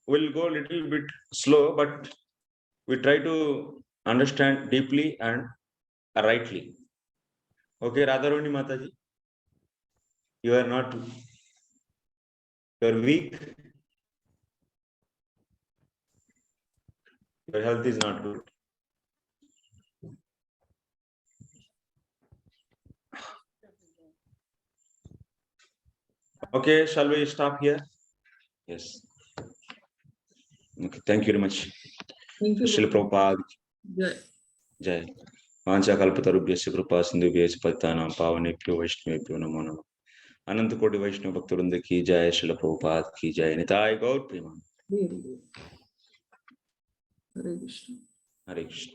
we'll go a little bit slow, but we try to understand deeply and rightly. Okay, Radharani Mataji, you are not, you are weak. Your health is not good. Okay, shall we stop here? Yes. Okay, thank you very much. Thank you. Srila Prabhupada. Jai. Jai. Vancha kalpatarubhyasya kripa sindhubhyasya patitanam pavanebhyo vaishnavebhyo namo namaha. Anant Koti Vaishnava Bhaktivinoda ki jai, Srila Prabhupada ki jai. Nitai Gaur Premanand. Hare Krishna. Hare Krishna.